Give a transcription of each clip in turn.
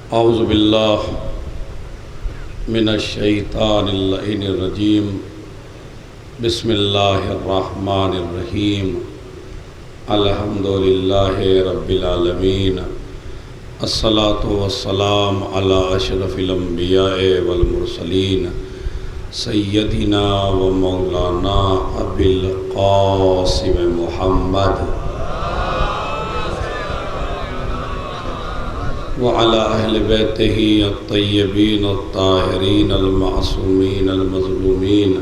औज़ुबिल्लाह मिनश्शैतानिर्रजीम बिस्मिल्लाहिर्रहमानिर्रहीम अल्हम्दुलिल्लाहि रब्बिल आलमीन अस्सलातु वस्सलाम अला अशरफिल अंबियाए वल मुरसलीन सय्यदिना व मौलाना अबिल क़ासिम मुहम्मद व अला अहले बैतिही अत्तय्यबीन अत्ताहिरीन अल-मासूमीन अल-मज़लूमीन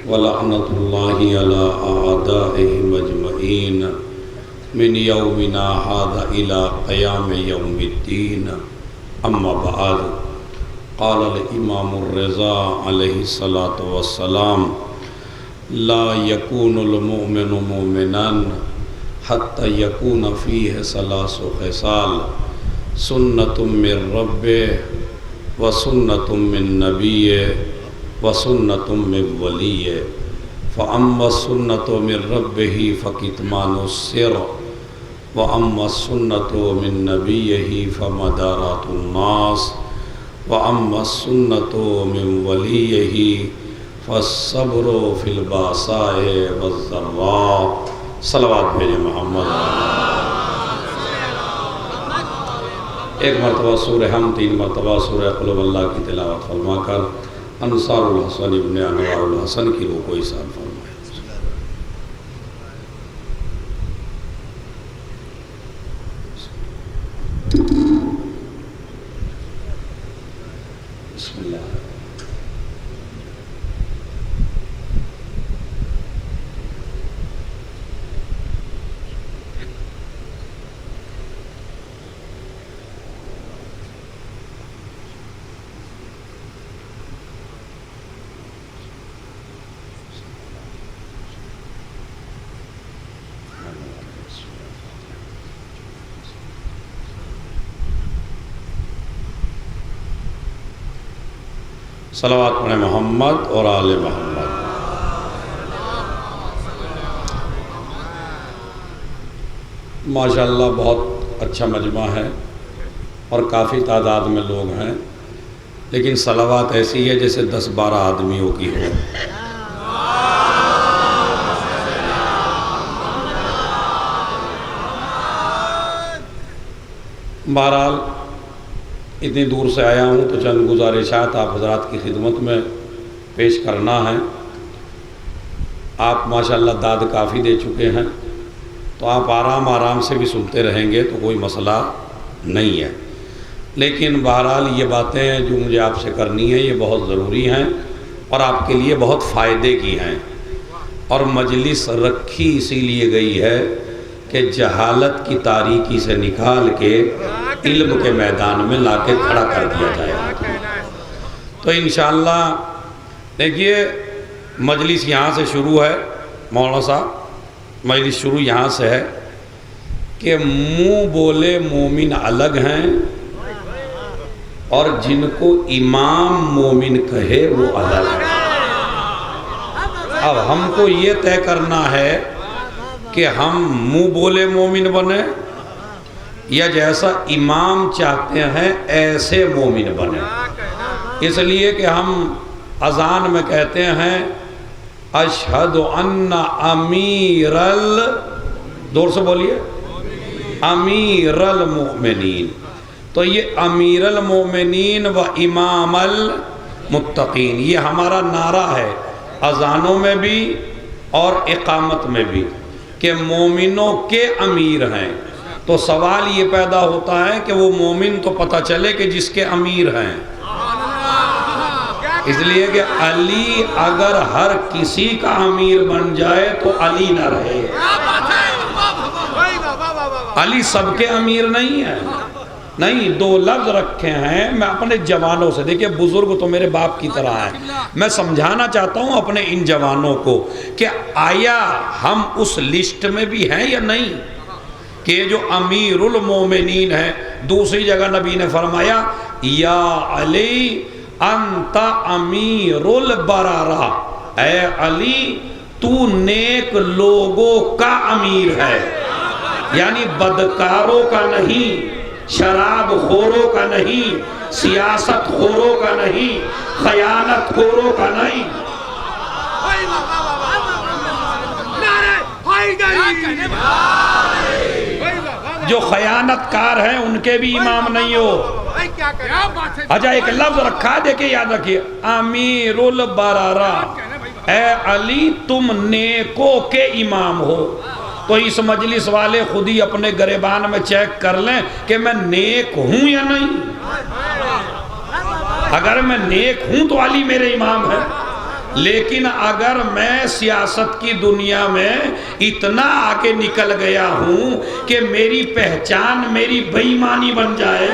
व लअनतुल्लाहि अला आदाइहिम अजमईन मिन यौमिना हाज़ा इला क़याम यौमिद्दीन अम्मा बअद। क़ाल अल-इमामुर रिज़ा अलैहिस्सलातु वस्सलाम ला यकूनुल मुमिनु मुमिनन हत्ता यकून फ़ीहि सलासु ख़िसाल सुन्नतुम मिर रब्बिह व सुन्नतुम मिन नबिय्यिह व सुन्नतुम मिन वलिय्यिह फ़अम्मा सुन्नतु मिन रब्बिही फ़कित्मानुस सिर व अम्मा सुन्नतु मिन नबिय्यिही फ़मदारातुन नास व अम्मा सुन्नतु मिन वलिय्यिही फ़स्सब्रु फ़िल बासाए वज़्ज़र्रा। सलवात भेजे मोहम्मद। एक मरतबा सूरह हम, 3 मरतबा सूरह क़ुल हुवल्लाह की तिलावत फरमा कर अंसारुल हसन इब्न अनवारुल हसन की रूह को इसार फरमाए। बिस्मिल्लाह। सलावत पढ़े मोहम्मद और आले मोहम्मद। माशाअल्लाह बहुत अच्छा मजमा है और काफ़ी तादाद में लोग हैं, लेकिन सलावत ऐसी है जैसे 10-12 आदमियों की हो। बहरहाल इतनी दूर से आया हूँ तो चंद गुजारिशात आप हज़रात की खिदमत में पेश करना है। आप माशाअल्लाह दाद काफ़ी दे चुके हैं, तो आप आराम से भी सुनते रहेंगे तो कोई मसला नहीं है। लेकिन बहरहाल ये बातें जो मुझे आपसे करनी है ये बहुत ज़रूरी हैं और आपके लिए बहुत फ़ायदे की हैं। और मजलिस रखी इसीलिए गई है कि जहालत की तारीकी से निकाल के इल्म के मैदान में लाके खड़ा कर दिया जाए। तो इंशाअल्लाह देखिए मजलिस यहाँ से शुरू है। मौलाना साहब, मजलिस शुरू यहाँ से है कि मुँह बोले मोमिन अलग हैं और जिनको इमाम मोमिन कहे वो अलग है। अब हमको ये तय करना है कि हम मुँह बोले मोमिन बने या जैसा इमाम चाहते हैं ऐसे मोमिन बने। इसलिए कि हम अज़ान में कहते हैं अशहदु अन्ना अमीरल, जोर से बोलिए, अमीरल मोमिनीन। तो ये अमीरल मोमिनीन व इमामल मुत्तकीन ये हमारा नारा है अज़ानों में भी और इकामत में भी कि मोमिनों के अमीर हैं। तो सवाल ये पैदा होता है कि वो मोमिन तो पता चले कि जिसके अमीर हैं। इसलिए कि अली अगर हर किसी का अमीर बन जाए तो अली न रहे। अली सबके अमीर नहीं है। नहीं, 2 लफ्ज़ रखे हैं। मैं अपने जवानों से, देखिए बुजुर्ग तो मेरे बाप की तरह है, मैं समझाना चाहता हूँ अपने इन जवानों को कि आया हम उस लिस्ट में भी हैं या नहीं कि जो अमीरुल मोमिनीन है। दूसरी जगह नबी ने फरमाया या अली अंता अमीरुल बरारा, ऐ अली तू नेक लोगों का अमीर है, यानी बदकारों का नहीं, शराब खोरों का नहीं, सियासत खोरों का नहीं, खयानत खोरों का नहीं। जो खयानतकार हैं उनके भी इमाम नहीं हो। अच्छा एक लफ्ज रखा, देखिए याद रखिए, अमीरुल बरारा, ए अली तुम नेकों के इमाम हो। तो इस मजलिस वाले खुद ही अपने गरेबान में चेक कर लें कि मैं नेक हूं या नहीं। अगर मैं नेक हूं तो अली मेरे इमाम है, लेकिन अगर मैं सियासत की दुनिया में इतना आगे निकल गया हूं कि मेरी पहचान मेरी बेईमानी बन जाए,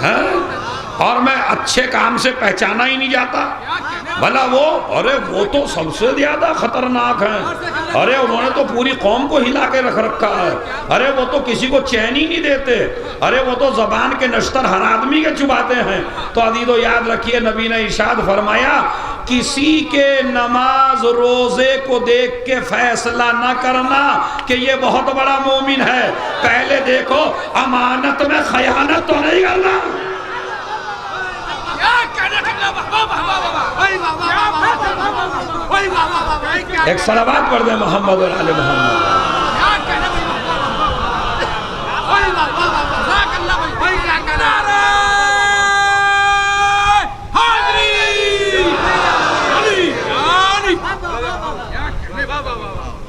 है? और मैं अच्छे काम से पहचाना ही नहीं जाता, भला वो, अरे वो तो सबसे ज्यादा खतरनाक हैं, अरे उन्होंने तो पूरी कौम को हिला के रख रखा है, अरे वो तो किसी को चैन ही नहीं देते, अरे वो तो जबान के नश्तर हर आदमी के चुबाते हैं। तो अदीदो याद रखिए, नबी ने इरशाद फरमाया, किसी के नमाज रोजे को देख के फैसला न करना कि ये बहुत बड़ा मोमिन है, पहले देखो अमानत में खयानत तो नहीं करना। एक सलावत पढ़ दे मोहम्मद और आले मोहम्मद।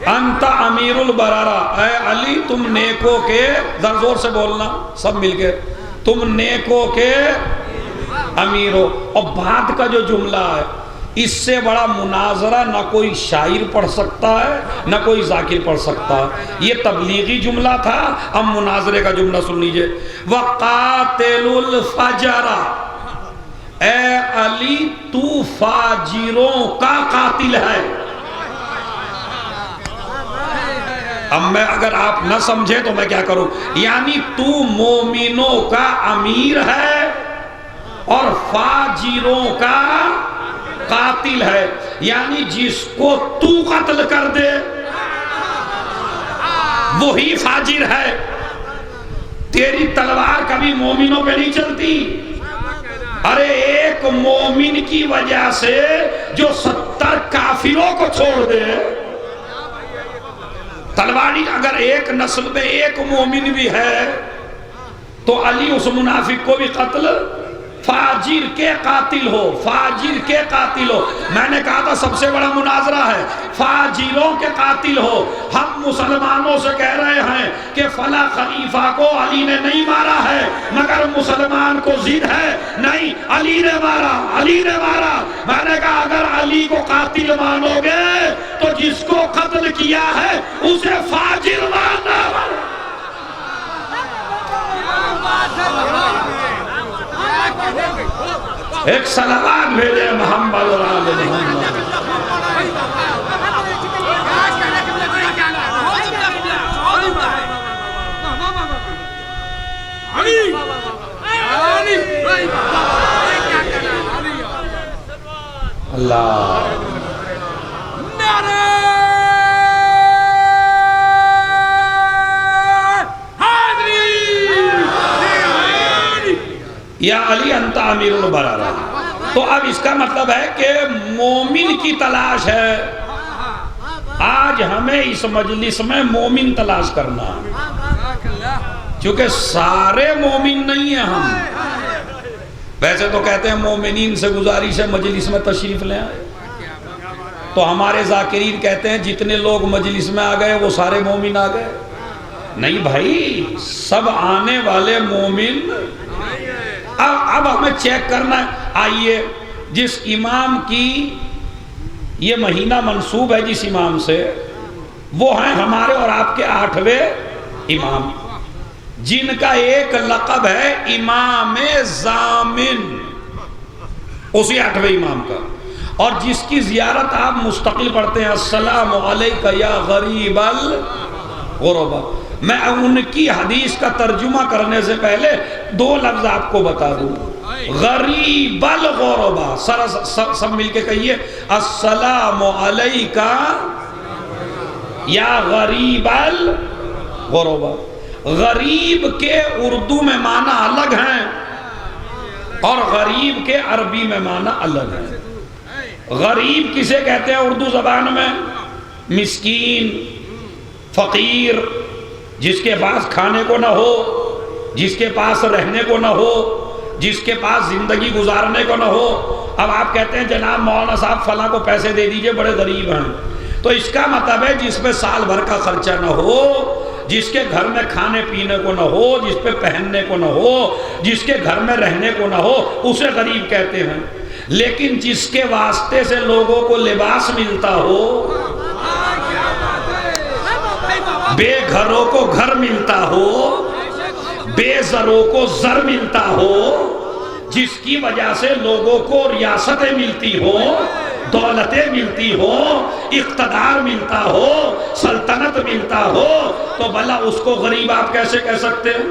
अंता अमीरुल बरारा, ऐ अली तुम नेकों के, जरा जोर से बोलना सब मिलके, तुम नेकों के अमीर हो। और बाद का जो जुमला है, इससे बड़ा मुनाजरा ना कोई शायर पढ़ सकता है ना कोई जाकिर पढ़ सकता है। ये तबलीगी जुमला था, अब मुनाजरे का जुमला सुन लीजिए। वक़ातिलुल फजरा, ए अली तू फाजिरों का कातिल है। अब मैं, अगर आप न समझे तो मैं क्या करूं, यानी तू मोमिनों का अमीर है और फाजिरों का कातिल है, यानी जिसको तू कत्ल कर दे वही फाजिर है। तेरी तलवार कभी मोमिनों पे नहीं चलती। अरे एक मोमिन की वजह से जो 70 काफिरों को छोड़ दे, तलवारी अगर एक नस्ल में एक मोमिन भी है तो अली उस मुनाफिक को भी कत्ल, फाजिर के कातिल हो, फाजिर के कातिल हो। मैंने कहा था सबसे बड़ा मुनाजरा है, फाजिरों के कातिल हो। हम मुसलमानों से कह रहे हैं कि फला खलीफा को अली ने नहीं मारा है, मगर मुसलमान को जिद है, नहीं अली ने मारा, अली ने मारा। मैंने कहा अगर अली को कातिल मानोगे तो जिसको कत्ल किया है उसे फाजिर मानना। एक सलावत भेजे मोहम्मद और आले मोहम्मद। अल्लाह या अली अंता अमीरुल बरारा। तो अब इसका मतलब है कि मोमिन की तलाश है। आज हमें इस मजलिस में मोमिन तलाश करना, क्योंकि सारे मोमिन नहीं है हम। वैसे तो कहते हैं मोमिनीन से गुजारिश है मजलिस में तशरीफ ले आए, तो हमारे जाकिरीन कहते हैं जितने लोग मजलिस में आ गए वो सारे मोमिन आ गए। नहीं भाई, सब आने वाले मोमिन। अब हमें चेक करना है। आइए, जिस इमाम की ये महीना मंसूब है, जिस इमाम से, वो हैं हमारे और आपके 8वें इमाम, जिनका एक लक़ब है इमाम ज़ामिन, उसी 8वें इमाम का, और जिसकी ज़ियारत आप मुस्तकिल पढ़ते हैं, अस्सलामु अलैका या गरीबल गुरबा। मैं उनकी हदीस का तर्जुमा करने से पहले 2 लफ्ज आपको बता दूं। गरीबल गुरबा, सब मिलके कहिए, अस्सलामु अलैका या गरीबल गुरबा। गरीब के उर्दू में माना अलग हैं और गरीब के अरबी में माना अलग है। गरीब किसे कहते हैं उर्दू जबान में? मिस्कीन, फकीर, जिसके पास खाने को ना हो, जिसके पास रहने को ना हो, जिसके पास जिंदगी गुजारने को ना हो। अब आप कहते हैं जनाब मौलाना साहब फला को पैसे दे दीजिए, बड़े गरीब हैं, तो इसका मतलब है जिसपे साल भर का खर्चा ना हो, जिसके घर में खाने पीने को ना हो, जिस पे पहनने को ना हो, जिसके घर में रहने को ना हो, उसे गरीब कहते हैं। लेकिन जिसके वास्ते से लोगों को लिबास मिलता हो, बेघरों को घर मिलता हो, बेजरों को जर मिलता हो, जिसकी वजह से लोगों को रियासतें मिलती हो, दौलतें मिलती हो, इख्तदार मिलता हो, सल्तनत मिलता हो, तो भला उसको गरीब आप कैसे कह सकते हैं?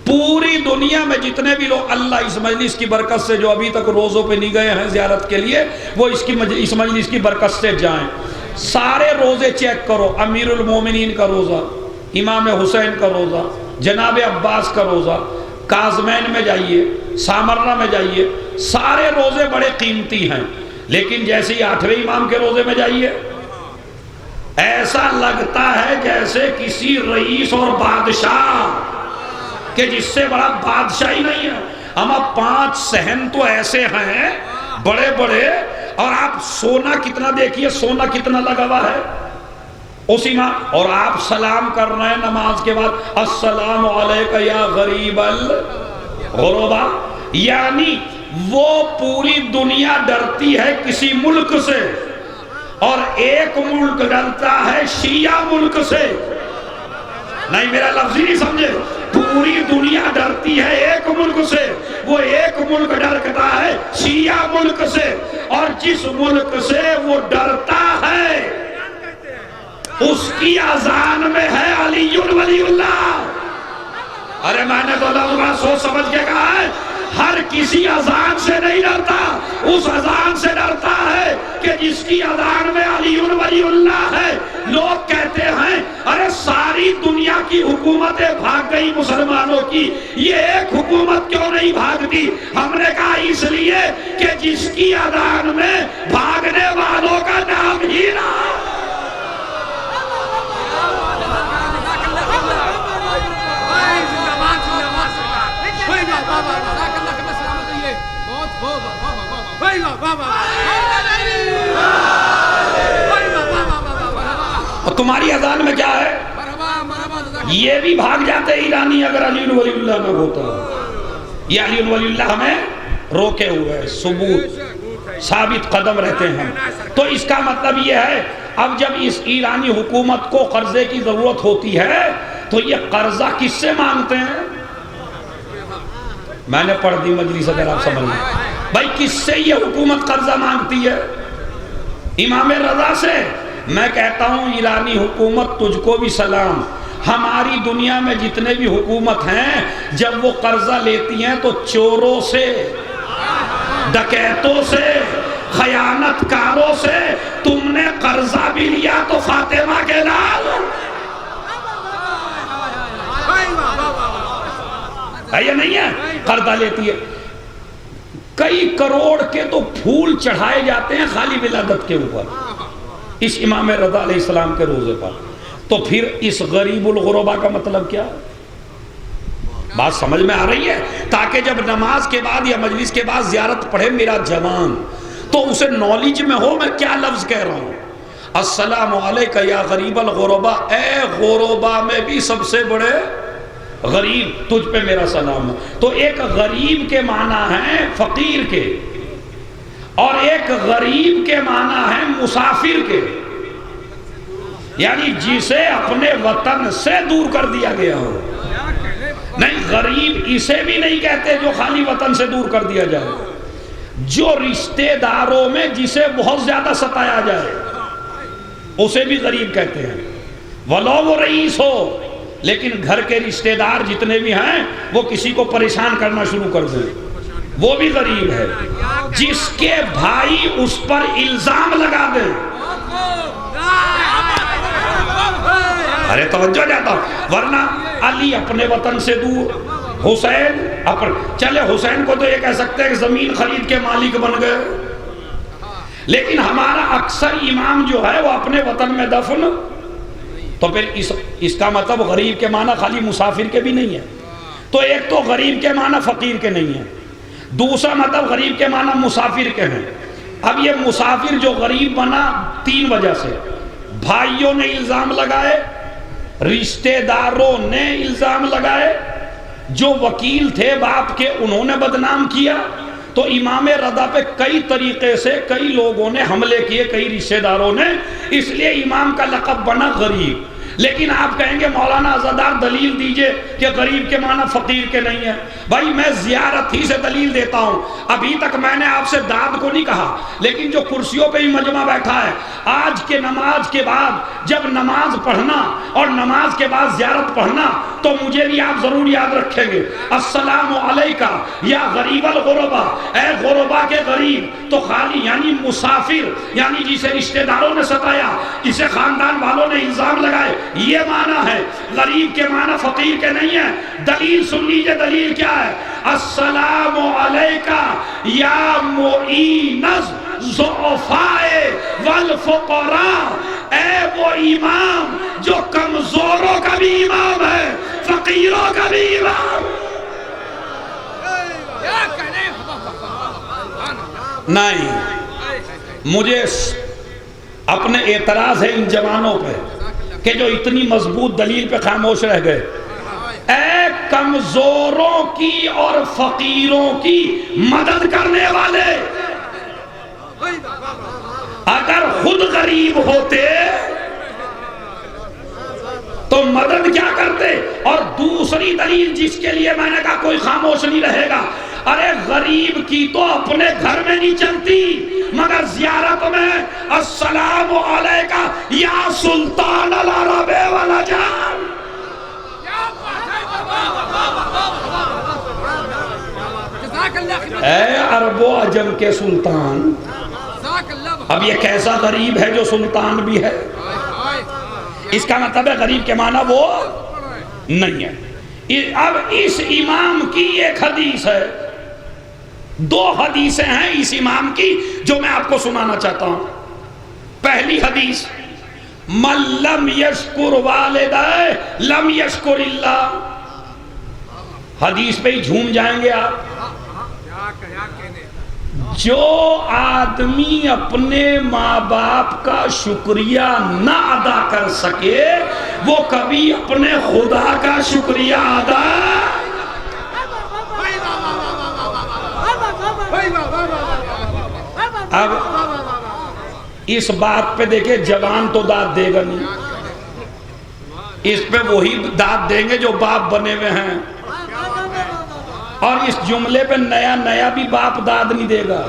पूरी दुनिया में जितने भी लोग अल्लाह इस मजलिस की बरकत से जो अभी तक रोज़ों पे नहीं गए हैं ज़ियारत के लिए, वो इस मजलिस की बरकत से जाएं। सारे रोज़े चेक करो, अमीरुल मोमिनीन का रोज़ा, इमाम हुसैन का रोज़ा, जनाब अब्बास का रोज़ा, काज़मैन में जाइए, सामर्रा में जाइए, सारे रोज़े बड़े कीमती हैं। लेकिन जैसे ही 8वें इमाम के रोज़े में जाइए, ऐसा लगता है जैसे किसी रईस और बादशाह के जिससे बड़ा बादशाह ही नहीं है। हम 5 सहन तो ऐसे हैं बड़े बड़े, और आप सोना कितना देखिए, सोना कितना लगा हुआ है उसी में, और आप सलाम कर रहे हैं नमाज के बाद, अस्सलाम अलैका या गरीबल गुरबा। यानी वो पूरी दुनिया डरती है किसी मुल्क से, और एक मुल्क डरता है शिया मुल्क से। नहीं, मेरा लफ्ज ही नहीं समझे। पूरी दुनिया डरती है एक मुल्क से, वो एक मुल्क डरता है शिया मुल्क से, और जिस मुल्क से वो डरता है उसकी अजान में है अलीयुल वलीउल्लाह। अरे मैंने तो लफ्ज़ सोच समझ के कहा है, हर किसी अजान से नहीं डरता, उस अजान से डरता है कि जिसकी अजान में अलीयुल वलीउल्लाह है। लोग कहते हैं अरे सारी दुनिया की हुकूमतें भाग गई मुसलमानों की, ये एक हुकूमत क्यों नहीं भागती? हमने कहा इसलिए कि जिसकी अजान में भागने वालों का नाम ही ना। और तुम्हारी अजान में क्या है? ये भी भाग जाते ईरानी अगर अलीउल वलीउल्लाह न होता। ये अलीउल वलीउल्लाह हमें रोके हुए है, सबूत साबित कदम रहते हैं। तो इसका मतलब ये है, अब जब इस ईरानी हुकूमत को कर्जे की जरूरत होती है तो ये कर्जा किससे मांगते हैं? मैंने पढ़ दी मजलिस, अगर आप समझ लें भाई, किससे ये हुकूमत कर्जा मांगती है? इमाम रजा से। मैं कहता हूं ईरानी हुकूमत तुझको भी सलाम। हमारी दुनिया में जितने भी हुकूमत हैं, जब वो कर्जा लेती हैं तो चोरों से, डकैतों से, खयानतकारों से। तुमने कर्जा भी लिया तो फातिमा के लाल है या नहीं है? कर्जा लेती है। कई करोड़ के तो फूल चढ़ाए जाते हैं खाली विलादत के ऊपर इस इमाम रज़ा अलैहिस्सलाम के रोजे पर। तो फिर इस गरीबुल गुरबा का मतलब क्या? बात समझ में आ रही है? ताकि जब नमाज के बाद या मजलिस के बाद जियारत पढ़े मेरा जवान, तो उसे नॉलेज में हो मैं क्या लफ्ज कह रहा हूं। अस्सलामु अलैका या गरीबल गुरबा, ए गुरबा में भी सबसे बड़े गरीब, तुझ पे मेरा सलाम है। तो एक गरीब के माना है फकीर के, और एक गरीब के माना है मुसाफिर के, यानी जिसे अपने वतन से दूर कर दिया गया हो। नहीं, गरीब इसे भी नहीं कहते जो खाली वतन से दूर कर दिया जाए, जो रिश्तेदारों में जिसे बहुत ज्यादा सताया जाए उसे भी गरीब कहते हैं। वलो वो रईस हो, लेकिन घर के रिश्तेदार जितने भी हैं वो किसी को परेशान करना शुरू कर दें, वो भी गरीब है। जिसके भाई उस पर इल्जाम लगा दे, अरे तवज्जो जाता, वरना अली अपने वतन से दूर, हुसैन अपने, चले हुसैन को तो ये कह सकते हैं कि जमीन खरीद के मालिक बन गए, लेकिन हमारा अक्सर इमाम जो है वो अपने वतन में दफन, तो फिर इसका मतलब गरीब के माना खाली मुसाफिर के भी नहीं है। तो एक तो गरीब के माना फकीर के नहीं है, दूसरा मतलब गरीब के माना मुसाफिर के हैं। अब ये मुसाफिर जो गरीब बना 3 वजह से, भाइयों ने इल्जाम लगाए, रिश्तेदारों ने इल्जाम लगाए, जो वकील थे बाप के उन्होंने बदनाम किया, तो इमाम रदा पे कई तरीके से कई लोगों ने हमले किए, कई रिश्तेदारों ने, इसलिए इमाम का लक़ब बना गरीब। लेकिन आप कहेंगे मौलाना अज़ादार दलील दीजिए कि गरीब के माना फ़कीर के नहीं है। भाई मैं ज़ियारत ही से दलील देता हूँ। अभी तक मैंने आपसे दाद को नहीं कहा, लेकिन जो कुर्सियों पे ही मजमा बैठा है, आज के नमाज के बाद जब नमाज पढ़ना और नमाज के बाद ज़ियारत पढ़ना, तो मुझे भी आप ज़रूर याद रखेंगे, अस्सलामु अलैका या गरीबल गुरबा, ए गुरबा के गरीब। तो खाली यानी मुसाफिर, यानी जिसे रिश्तेदारों ने सताया, जिसे ख़ानदान वालों ने इल्ज़ाम लगाए, ये माना है। गरीब के माना फकीर के नहीं है। दलील सुन लीजिए, दलील क्या है? अस्सलामु अलैका या मुईनस ज़ुअफ़ाए वल फ़ुक़रा, ए वो इमाम जो कमजोरों का भी इमाम है, फकीरों का भी इमाम। नहीं, मुझे अपने एतराज है इन जवानों पे कि जो इतनी मजबूत दलील पे खामोश रह गए। ऐ कमजोरों की और फकीरों की मदद करने वाले, अगर खुद गरीब होते तो मदद क्या करते। और दूसरी दलील जिसके लिए मैंने कहा कोई खामोश नहीं रहेगा, अरे गरीब की तो अपने घर में नहीं चलती, मगर ज़ियारत में अस्सलामु अलैका या सुल्तान अल अरब वल अजम। ऐ अरबो अजम के सुल्तान। अब ये कैसा गरीब है जो सुल्तान भी है? इसका मतलब है गरीब के माना वो नहीं है। अब इस इमाम की एक हदीस है, 2 हदीसें हैं इस इमाम की जो मैं आपको सुनाना चाहता हूं। पहली हदीस, मल्लम यशकुर वालिदैन लम यशकुरिल्लाह। हदीस पे ही झूम जाएंगे आप। जो आदमी अपने माँ बाप का शुक्रिया ना अदा कर सके, वो कभी अपने खुदा का शुक्रिया अदा। अब इस बात पे देखे, जवान तो दाद देगा नहीं, इस पे वही दाद देंगे जो बाप बने हुए हैं। और इस जुमले पे नया नया भी बाप दाद नहीं देगा।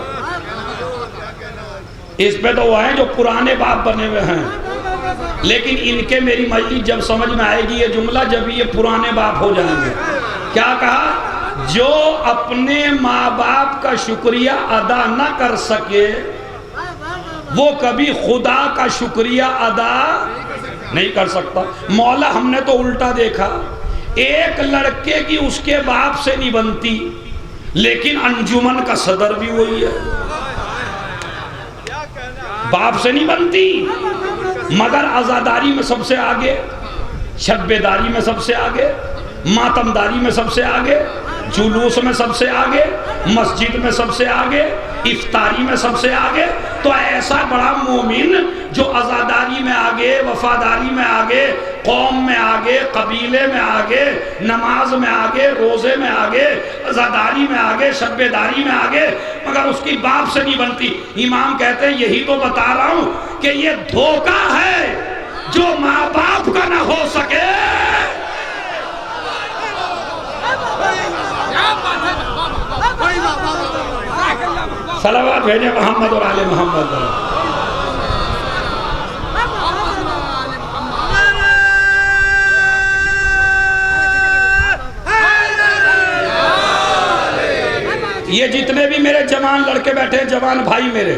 इस पे तो वो है जो पुराने बाप बने हुए हैं। लेकिन इनके मेरी मजलिस जब समझ में आएगी ये जुमला, जब ये पुराने बाप हो जाएंगे। क्या कहा? जो अपने माँ बाप का शुक्रिया अदा ना कर सके, वो कभी खुदा का शुक्रिया अदा नहीं कर सकता। मौला हमने तो उल्टा देखा, एक लड़के की उसके बाप से नहीं बनती, लेकिन अंजुमन का सदर भी वही है, बाप से नहीं बनती, मगर आजादारी में सबसे आगे, शब्बेदारी में सबसे आगे, मातमदारी में सबसे आगे, जुलूस में सबसे आगे, मस्जिद में सबसे आगे, इफ्तारी में सबसे आगे। तो ऐसा बड़ा मोमिन जो आज़ादारी में आगे, वफादारी में आगे, कौम में आगे, कबीले में आगे, नमाज में आगे, रोज़े में आगे, आज़ादारी में आगे, शब्बेदारी में आगे, मगर उसकी बाप से नहीं बनती। इमाम कहते हैं यही तो बता रहा हूँ कि ये धोखा है जो माँ बाप का ना हो सके। सलावत भेजे मोहम्मद और आले मोहम्मद। ये जितने भी मेरे जवान लड़के बैठे हैं, जवान भाई मेरे,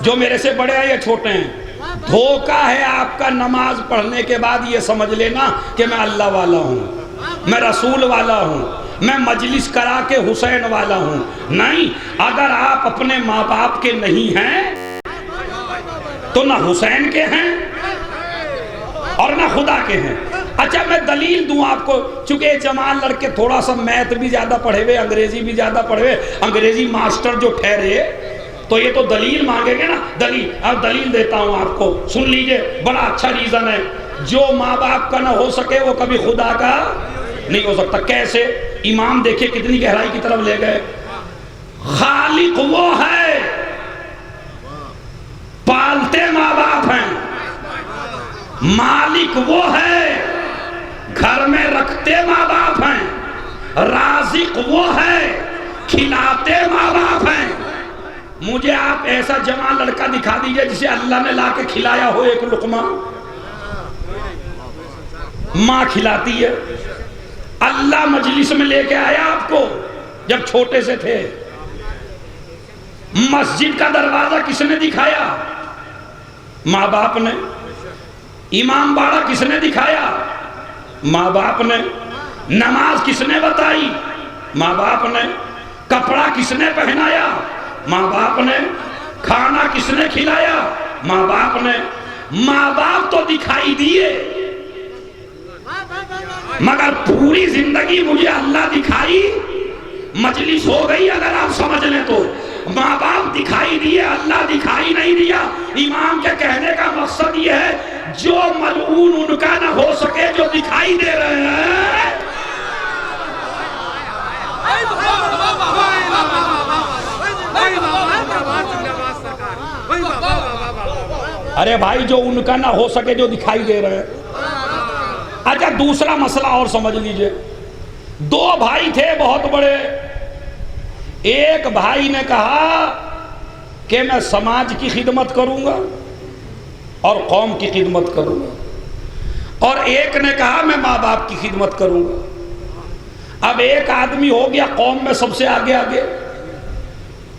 जो मेरे से बड़े हैं या छोटे हैं, धोखा है आपका। नमाज पढ़ने के बाद ये समझ लेना कि मैं अल्लाह वाला हूँ, मैं रसूल वाला हूँ, मैं मजलिस करा के हुसैन वाला हूँ। नहीं, अगर आप अपने माँ बाप के नहीं हैं तो ना हुसैन के हैं और ना खुदा के हैं। अच्छा, मैं दलील दूं आपको, चूंकि जमाल लड़के थोड़ा सा मैथ भी ज़्यादा पढ़े हुए, अंग्रेजी भी ज़्यादा पढ़े हुए, अंग्रेजी मास्टर जो ठहरे, तो ये तो दलील मांगेंगे ना। दलील, अब दलील देता हूं आपको, सुन लीजिए, बड़ा अच्छा रीज़न है। जो माँ बाप का ना हो सके वो कभी खुदा का नहीं हो सकता। कैसे? इमाम देखिए कितनी गहराई की तरफ ले गए। खालिक वो है, पालते माँ बाप हैं, मालिक वो है, घर में रखते माँ बाप हैं, राज़िक वो है, खिलाते माँ बाप हैं। मुझे आप ऐसा जवान लड़का दिखा दीजिए जिसे अल्लाह ने लाके खिलाया हो एक लुकमा। माँ खिलाती है। अल्लाह मजलिस में लेके आया आपको जब छोटे से थे। मस्जिद का दरवाजा किसने दिखाया? माँ बाप ने। इमाम बाड़ा किसने दिखाया? माँ बाप ने। नमाज किसने बताई? माँ बाप ने। कपड़ा किसने पहनाया? माँ बाप ने। खाना किसने खिलाया? माँ बाप ने। माँ बाप तो दिखाई दिए, मगर पूरी जिंदगी मुझे अल्लाह दिखाई। मजलिस हो गई अगर आप समझ लें तो। माँ बाप दिखाई दिए, अल्लाह दिखाई नहीं दिया। इमाम के कहने का मकसद ये है, जो मलऊन उनका ना हो सके जो दिखाई दे रहे हैं। अरे भाई, जो उनका ना हो सके जो दिखाई दे रहे हैं। अच्छा, दूसरा मसला और समझ लीजिए। दो भाई थे बहुत बड़े। एक भाई ने कहा कि मैं समाज की खिदमत करूंगा और कौम की खिदमत करूंगा, और एक ने कहा मैं माँ बाप की खिदमत करूंगा। अब एक आदमी हो गया कौम में सबसे आगे आगे,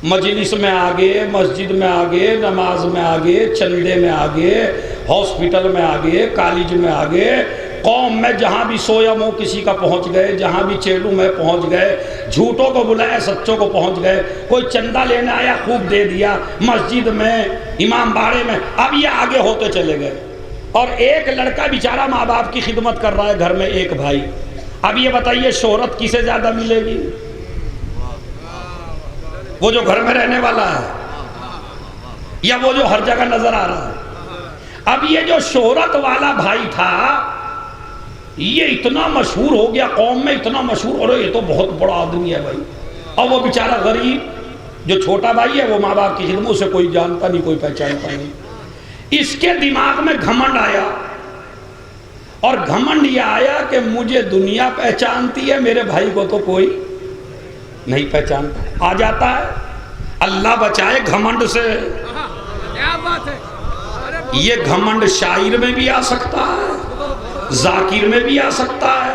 मजलिस में आगे, मस्जिद में आगे, नमाज में आगे, चंदे में आगे, हॉस्पिटल में आगे, कॉलेज में आगे, कौम में जहाँ भी सोया मुँह किसी का पहुँच गए, जहाँ भी चेलू में पहुँच गए, झूठों को बुलाया सच्चों को पहुँच गए, कोई चंदा लेने आया खूब दे दिया, मस्जिद में, इमाम बाड़े में। अब ये आगे होते चले गए। और एक लड़का बेचारा माँ बाप की खिदमत कर रहा है घर में, एक भाई। अब ये बताइए शोहरत किसे ज़्यादा मिलेगी? वो जो घर में रहने वाला है या वो जो हर जगह नजर आ रहा है? अब ये जो शोहरत वाला भाई था, ये इतना मशहूर हो गया कौम में, इतना मशहूर, और ये तो बहुत बड़ा आदमी है भाई। और वो बेचारा गरीब जो छोटा भाई है, वो माँ बाप की खिदमत से कोई जानता नहीं, कोई पहचानता नहीं। इसके दिमाग में घमंड आया, और घमंड ये आया कि मुझे दुनिया पहचानती है, मेरे भाई को तो कोई नहीं पहचानता। आ जाता है। अल्लाह बचाए घमंड से। क्या बात है? ये घमंड शायर में भी आ सकता है, जाकिर में भी आ सकता है,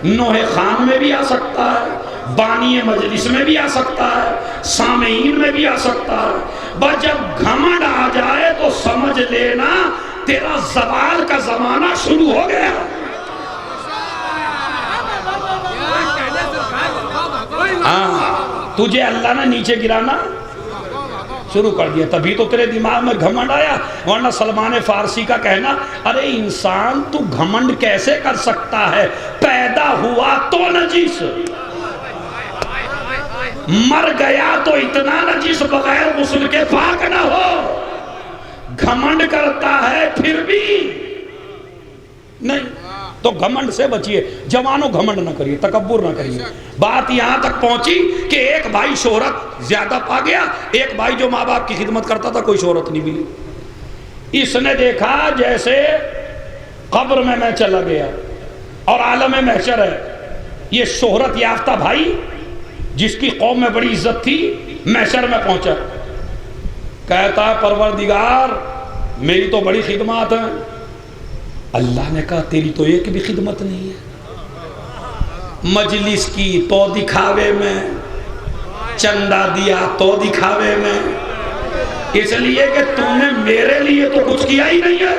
नोहे खान में भी आ सकता है, बानी मजलिस में भी आ सकता है, सामीन में भी आ सकता है। बस जब घमंड आ जाए तो समझ लेना तेरा ज़वाल का जमाना शुरू हो गया। हाँ, तुझे अल्लाह ने नीचे गिराना शुरू कर दिया, तभी तो तेरे दिमाग में घमंड आया। वरना सलमान फारसी का कहना, अरे इंसान तू घमंड कैसे कर सकता है? पैदा हुआ तो नजीस, मर गया तो इतना नजीस बगैर गुस्ल के पाक ना हो। घमंड करता है फिर भी नहीं। तो घमंड से बचिए जवानों, घमंड ना करिए, तकब्बुर ना करिए। बात यहां तक पहुंची कि एक भाई शोहरत ज्यादा पा गया, एक भाई जो माँ बाप की खिदमत करता था कोई शोहरत नहीं मिली। इसने देखा जैसे कब्र में मैं चला गया और आलम महशर है। ये शोहरत याफ्ता भाई जिसकी कौम में बड़ी इज्जत थी, महशर में पहुंचा, कहता परवरदिगार मेरी तो बड़ी खिदमत है। अल्लाह ने कहा तेरी तो एक भी खिदमत नहीं है। मजलिस की तो दिखावे में, चंदा दिया तो दिखावे में, इसलिए कि तूने मेरे लिए तो कुछ किया ही नहीं है,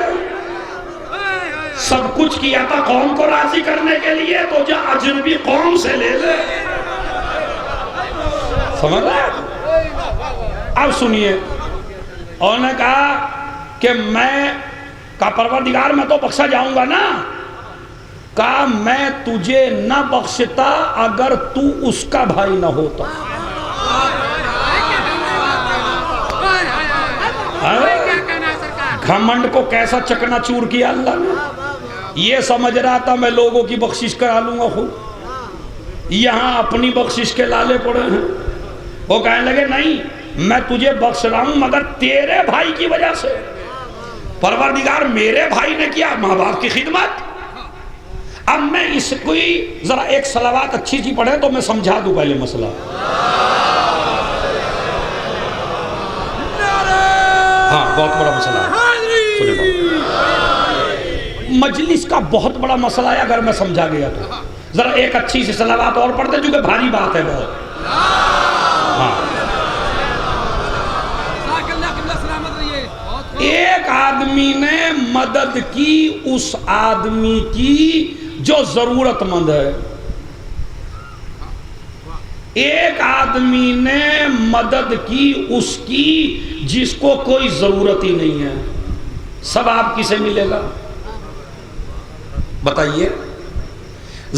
सब कुछ किया था कौम को राजी करने के लिए, तो जो अजनबी कौम से ले ले। समझ रहे? अब सुनिए, उन्होंने कहा कि मैं का परवरदिगार मैं तो बख्शा जाऊंगा ना, कहा मैं तुझे न बख्शता अगर तू उसका भाई न होता। घमंड को कैसा चकनाचूर किया अल्लाह ने। ये समझ रहा था मैं लोगों की बख्शिश करा लूंगा खुद, यहां अपनी बख्शिश के लाले पड़े हैं। वो कहने लगे नहीं, मैं तुझे बख्श रहा हूं मगर तेरे भाई की वजह से। परवरदिगार मेरे भाई ने किया माँ बाप की खिदमत। अब मैं इसको जरा एक सलावत अच्छी सी पढ़े तो मैं समझा दूं पहले मसला। हाँ, बहुत बड़ा मसला है, सुनिए। मजलिस का बहुत बड़ा मसला है, अगर मैं समझा गया तो जरा एक अच्छी सी सलावत और पढ़ते, क्योंकि भारी बात है बहुत। हाँ, एक आदमी ने मदद की उस आदमी की जो जरूरतमंद है। एक आदमी ने मदद की उसकी जिसको कोई जरूरत ही नहीं है। सवाब किसे मिलेगा बताइए?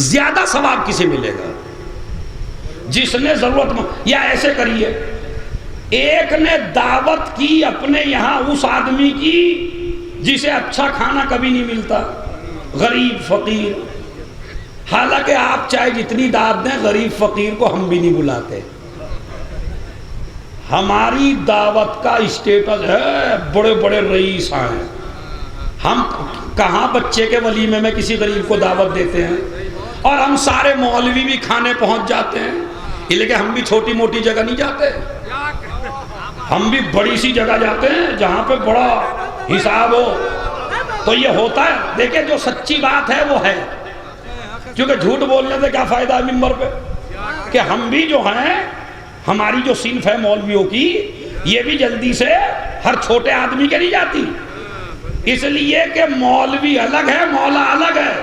ज्यादा सवाब किसे मिलेगा? जिसने जरूरतमंद। या ऐसे करिए, एक ने दावत की अपने यहां उस आदमी की जिसे अच्छा खाना कभी नहीं मिलता, गरीब फकीर। हालांकि आप चाहे जितनी दावत दें, गरीब फकीर को हम भी नहीं बुलाते। हमारी दावत का स्टेटस है बड़े बड़े रईस आए, हम कहाँ बच्चे के वलीमे में किसी गरीब को दावत देते हैं। और हम सारे मौलवी भी खाने पहुंच जाते हैं, लेकिन हम भी छोटी मोटी जगह नहीं जाते, हम भी बड़ी सी जगह जाते हैं जहां पे बड़ा हिसाब हो। तो ये होता है। देखिए, जो सच्ची बात है वो है, क्योंकि झूठ बोलने से क्या फायदा है मिंबर पे। कि हम भी जो हैं, हमारी जो सिनफ है मौलवियों की, ये भी जल्दी से हर छोटे आदमी के नहीं जाती। इसलिए कि मौलवी अलग है, मौला अलग है।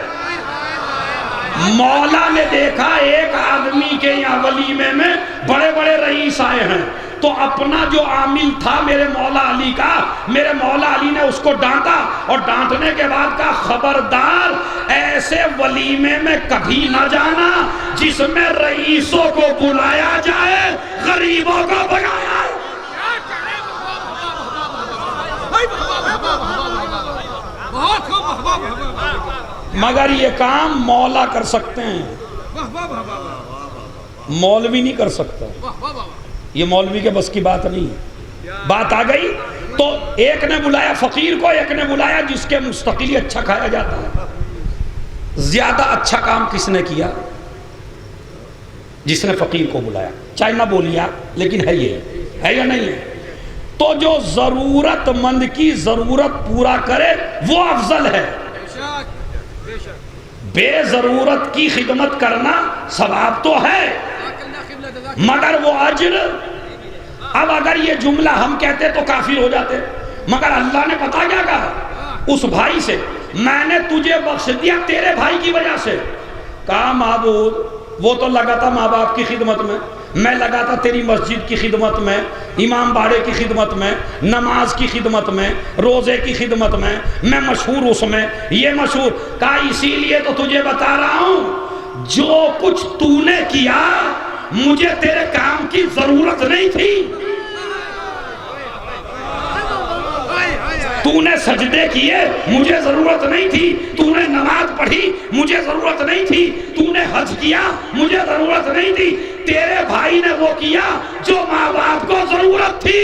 मौला ने देखा एक आदमी के यहाँ वलीमे में बड़े बड़े रईस आए हैं, तो अपना जो आमिल था मेरे मौला अली का, मेरे मौला अली ने उसको डांटा, और डांटने के बाद कहा खबरदार ऐसे वलीमे में कभी न जाना जिसमें रईसों को बुलाया जाए, गरीबों को भगाया। मगर ये काम मौला कर सकते हैं, मौलवी नहीं कर सकता। ये मौलवी के बस की बात नहीं है। बात आ गई तो एक ने बुलाया फकीर को, एक ने बुलाया जिसके मुस्तकिल अच्छा खाया जाता है। ज्यादा अच्छा काम किसने किया? जिसने फकीर को बुलाया। चाहे ना बोलिया, लेकिन है ये, है या नहीं है? तो जो जरूरतमंद की जरूरत पूरा करे वो अफजल है। बेजरूरत की खिदमत करना सवाब तो है, मगर वो अजर। अब अगर ये जुमला हम कहते तो काफिर हो जाते, मगर अल्लाह ने पता क्या कहा उस भाई से? मैंने तुझे बख्श दिया तेरे भाई की वजह से। कहा माबूद, वो तो लगा था माँ बाप की खिदमत में, मैं लगा था तेरी मस्जिद की खिदमत में, इमाम बाड़े की खिदमत में, नमाज की खिदमत में, रोजे की खिदमत में, मैं मशहूर उसमें, ये मशहूर। कहा इसीलिए तो तुझे बता रहा हूं, जो कुछ तूने किया मुझे तेरे काम की जरूरत नहीं थी। तूने सजदे किए मुझे जरूरत नहीं थी, तूने नमाज पढ़ी मुझे जरूरत नहीं थी, तूने हज किया मुझे जरूरत नहीं थी। तेरे भाई ने वो किया जो माँ बाप को जरूरत थी।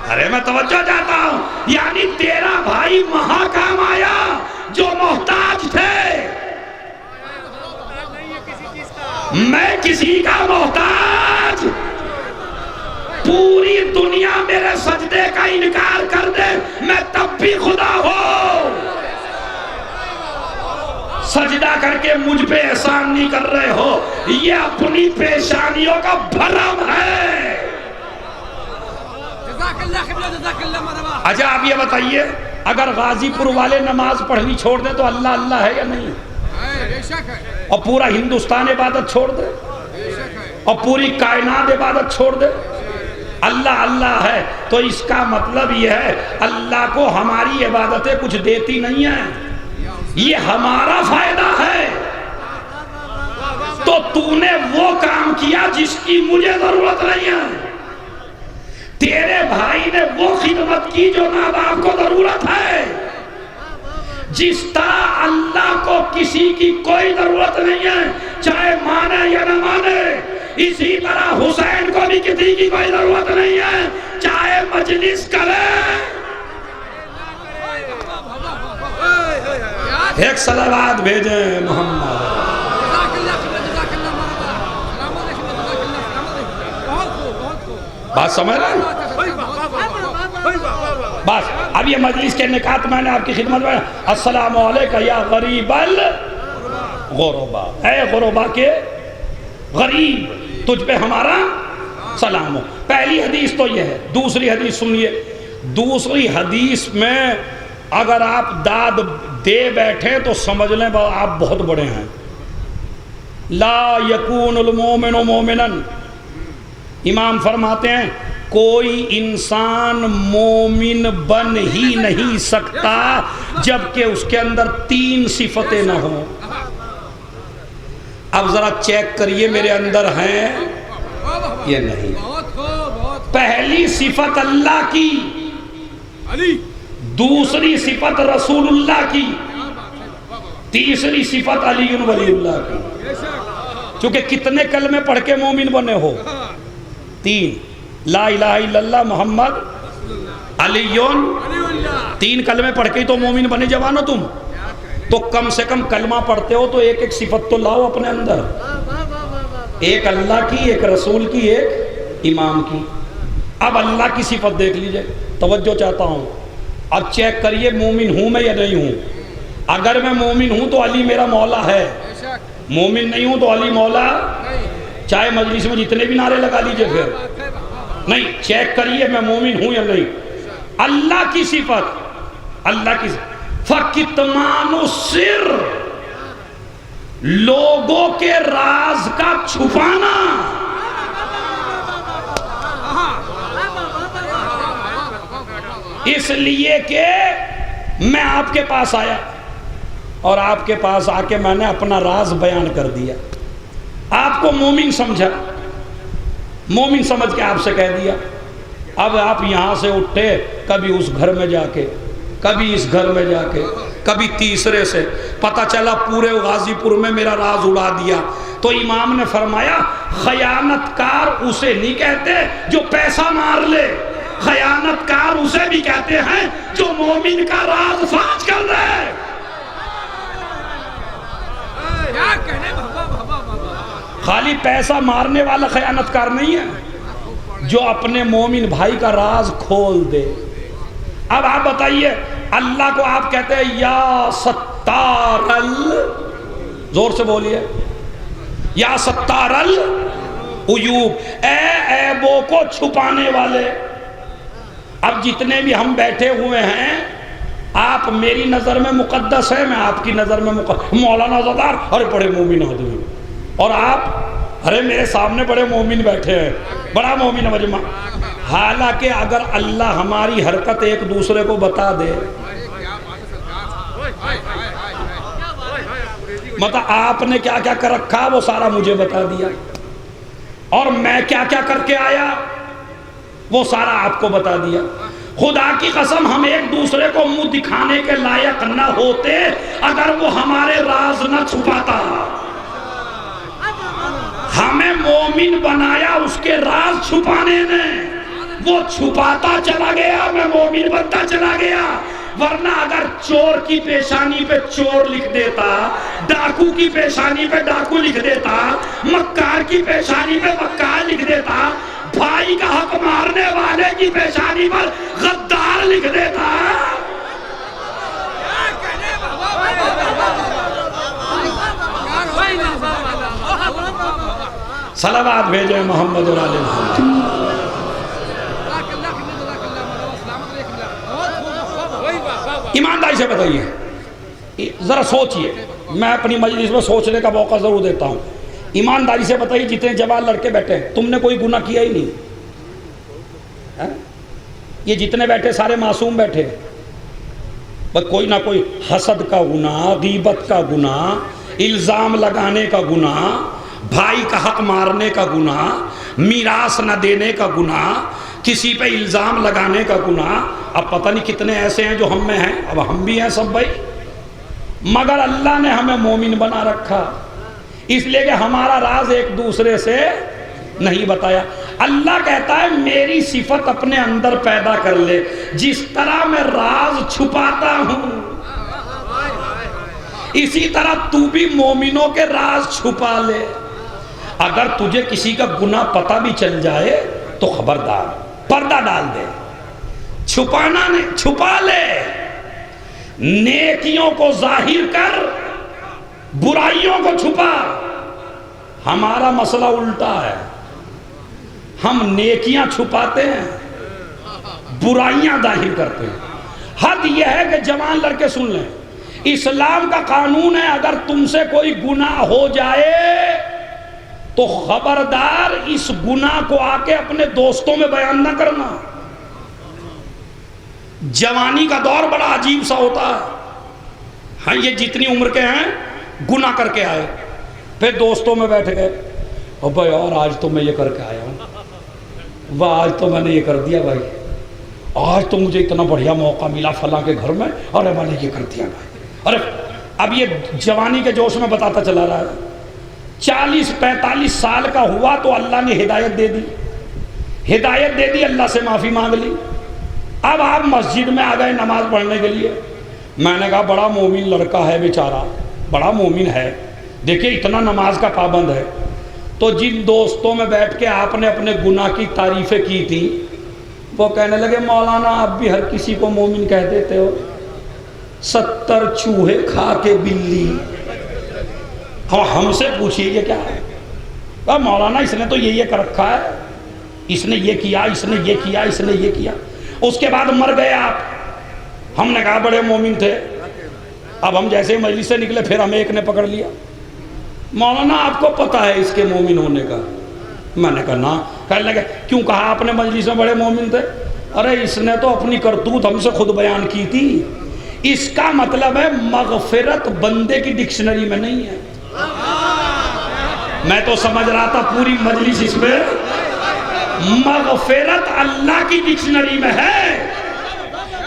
अरे मैं तवज्जो चाहता हूं, यानी तेरा भाई वहां काम आया जो मोहताज थे। मैं किसी का मोहताज, पूरी दुनिया मेरे सजदे का इनकार कर दे, मैं तब भी खुदा हो। सजदा करके मुझ पे एहसान नहीं कर रहे हो, ये अपनी पेशानियों का भरम है। अच्छा आप ये बताइए, अगर गाजीपुर वाले नमाज पढ़नी छोड़ दे तो अल्लाह अल्लाह है या नहीं? और पूरा हिंदुस्तान इबादत छोड़ दे और पूरी कायनात इबादत छोड़ दे, अल्लाह अल्लाह है, तो इसका मतलब यह है अल्लाह को हमारी इबादतें कुछ देती नहीं है, ये हमारा फायदा है। तो तूने वो काम किया जिसकी मुझे जरूरत नहीं है, तेरे भाई ने वो खिदमत की जो माँ बाप को जरूरत है। जिस तरह अल्लाह को किसी की कोई जरूरत नहीं है, चाहे माने या न माने, इसी तरह हुसैन को भी किसी की कोई जरूरत नहीं है, चाहे मजलिस करे। एक सलावत भेजे मोहम्मद। बात समझ रहे हैं? बस अब ये मजलिस के निकात मैंने आपकी खिदमत में, अस्सलामु अलैका या गरीबल गुरबा, ऐ गुरबा के गरीब, तुझ पे हमारा सलाम हो। पहली हदीस तो ये है। दूसरी हदीस सुनिए, दूसरी हदीस में अगर आप दाद दे बैठे तो समझ लें आप बहुत बड़े हैं। ला यकूनुल मोमिनु मोमिनन, इमाम फरमाते हैं कोई इंसान मोमिन बन ही नहीं सकता जबकि उसके अंदर 3 सिफतें ना हो। अब जरा चेक करिए मेरे अंदर हैं ये नहीं। पहली सिफत अल्लाह की, दूसरी सिफत रसूलुल्लाह की, तीसरी सिफत अली वलीउल्लाह की। चूंकि कितने कलमे पढ़ के मोमिन बने हो? 3, ला इलाहा इल्लल्लाह मोहम्मद अलीयुन, 3 कलमे पढ़ के ही तो मोमिन बने जवानो तुम। तो कम से कम कलमा पढ़ते हो तो एक एक सिफत तो लाओ अपने अंदर, एक अल्लाह की, एक रसूल की, एक इमाम की। अब अल्लाह की सिफत देख लीजिए, तवज्जो चाहता हूँ। अब चेक करिए मोमिन हूँ मैं या नहीं हूँ। अगर मैं मोमिन हूँ तो अली मेरा मौला है, मोमिन नहीं हूँ तो अली मौला, चाहे मजलिस में जितने भी नारे लगा लीजिए फिर नहीं। चेक करिए मैं मोमिन हूँ या नहीं। अल्लाह की सिफत, अल्लाह की फकितमानो सिर, लोगों के राज का छुपाना। इसलिए कि मैं आपके पास आया और आपके पास आके मैंने अपना राज बयान कर दिया, आपको मोमिन समझा, मोमिन समझ के आपसे कह दिया। अब आप यहां से उठे, कभी उस घर में जाके, कभी इस घर में जाके, कभी तीसरे से, पता चला पूरे गाजीपुर में मेरा राज उड़ा दिया। तो इमाम ने फरमाया खयानतकार उसे नहीं कहते जो पैसा मार ले, खयानतकार उसे भी कहते हैं जो मोमिन का राज फाश कर रहे। खाली पैसा मारने वाला खयानतकार नहीं है, जो अपने मोमिन भाई का राज खोल दे। अब आप बताइए, अल्लाह को आप कहते हैं या सत्तारल, जोर से बोलिए, या सत्तारल उयूब, ऐबों को छुपाने वाले। अब जितने भी हम बैठे हुए हैं, आप मेरी नजर में मुकद्दस है, मैं आपकी नजर में मौलाना ज़दार, अरे बड़े मोमिन आदमी, और आप अरे मेरे सामने बड़े मोमिन बैठे हैं, बड़ा मोमिन मजमा। हालांकि अगर अल्लाह हमारी हरकत एक दूसरे को बता दे, मतलब आपने क्या क्या कर रखा वो सारा मुझे बता दिया, और मैं क्या क्या करके आया वो सारा आपको बता दिया। खुदा की कसम हम एक दूसरे को मुंह दिखाने के लायक न होते अगर वो हमारे राज न छुपाता। हमें मोमिन बनाया उसके राज छुपाने ने, वो छुपाता चला गया, मैं मोमिन बनता चला गया। वरना अगर चोर की पेशानी पे चोर लिख देता, डाकू की पेशानी पे डाकू लिख देता, मक्कार की पेशानी पे मक्कार लिख देता, भाई का हक मारने वाले की पेशानी पर गद्दार लिख देता। सलावत भेजे मोहम्मद और आले मोहम्मद। ईमानदारी से बताइए, ज़रा सोचिए, मैं अपनी मजलिस में सोचने का मौका ज़रूर देता हूँ। ईमानदारी से बताइए, जितने जवान लड़के बैठे हैं, तुमने कोई गुनाह किया ही नहीं है? ये जितने बैठे सारे मासूम बैठे, बस कोई ना कोई हसद का गुनाह, गीबत का गुनाह, इल्ज़ाम लगाने का गुनाह, भाई का हक मारने का गुनाह, मीरास न देने का गुनाह, किसी पे इल्ज़ाम लगाने का गुनाह। अब पता नहीं कितने ऐसे हैं जो हम में हैं, अब हम भी हैं सब भाई, मगर अल्लाह ने हमें मोमिन बना रखा, इसलिए कि हमारा राज एक दूसरे से नहीं बताया। अल्लाह कहता है मेरी सिफत अपने अंदर पैदा कर ले, जिस तरह मैं राज छुपाता हूं इसी तरह तू भी मोमिनों के राज छुपा ले। अगर तुझे किसी का गुनाह पता भी चल जाए तो खबरदार पर्दा डाल दे, छुपाना नहीं, छुपा ले। नेकियों को जाहिर कर, बुराइयों को छुपा। हमारा मसला उल्टा है, हम नेकियां छुपाते हैं, बुराइयां जाहिर करते हैं। हद यह है कि जवान लड़के सुन लें, इस्लाम का कानून है अगर तुमसे कोई गुनाह हो जाए तो खबरदार इस गुनाह को आके अपने दोस्तों में बयान ना करना। जवानी का दौर बड़ा अजीब सा होता है। हाँ, ये जितनी उम्र के हैं गुनाह करके आए, फिर दोस्तों में बैठ गए, और भाई यार आज तो मैं ये करके आया हूँ, वाह आज तो मैंने ये कर दिया भाई, आज तो मुझे इतना बढ़िया मौका मिला फला के घर में, अरे मैंने ये कर दिया भाई। अरे अब ये जवानी के जोश में बताता चला रहा है, 40-45 साल का हुआ तो अल्लाह ने हिदायत दे दी, हिदायत दे दी, अल्लाह से माफ़ी मांग ली। अब आप मस्जिद में आ गए नमाज पढ़ने के लिए। मैंने कहा बड़ा मोमिन लड़का है बेचारा, बड़ा मोमिन है, देखिए इतना नमाज का पाबंद है। तो जिन दोस्तों में बैठ के आपने अपने गुनाह की तारीफ़ें की थी, वो कहने लगे मौलाना आप भी हर किसी को मोमिन कह देते हो, 70 चूहे खा के बिल्ली। हमसे पूछिए ये क्या है? अब मौलाना इसने तो ये कर रखा है, इसने ये किया, इसने ये किया, इसने ये किया। उसके बाद मर गए आप। हमने कहा बड़े मोमिन थे। अब हम जैसे मजलिस से निकले फिर हमें एक ने पकड़ लिया, मौलाना आपको पता है इसके मोमिन होने का? मैंने कहा ना। कहने लगे क्यों कहा आपने मजलिस में बड़े मोमिन थे? अरे इसने तो अपनी करतूत हमसे खुद बयान की थी। इसका मतलब है मगफिरत बंदे की डिक्शनरी में नहीं है। मैं तो समझ रहा था पूरी मजलिस इसमें मगफिरत अल्लाह की डिक्शनरी में है,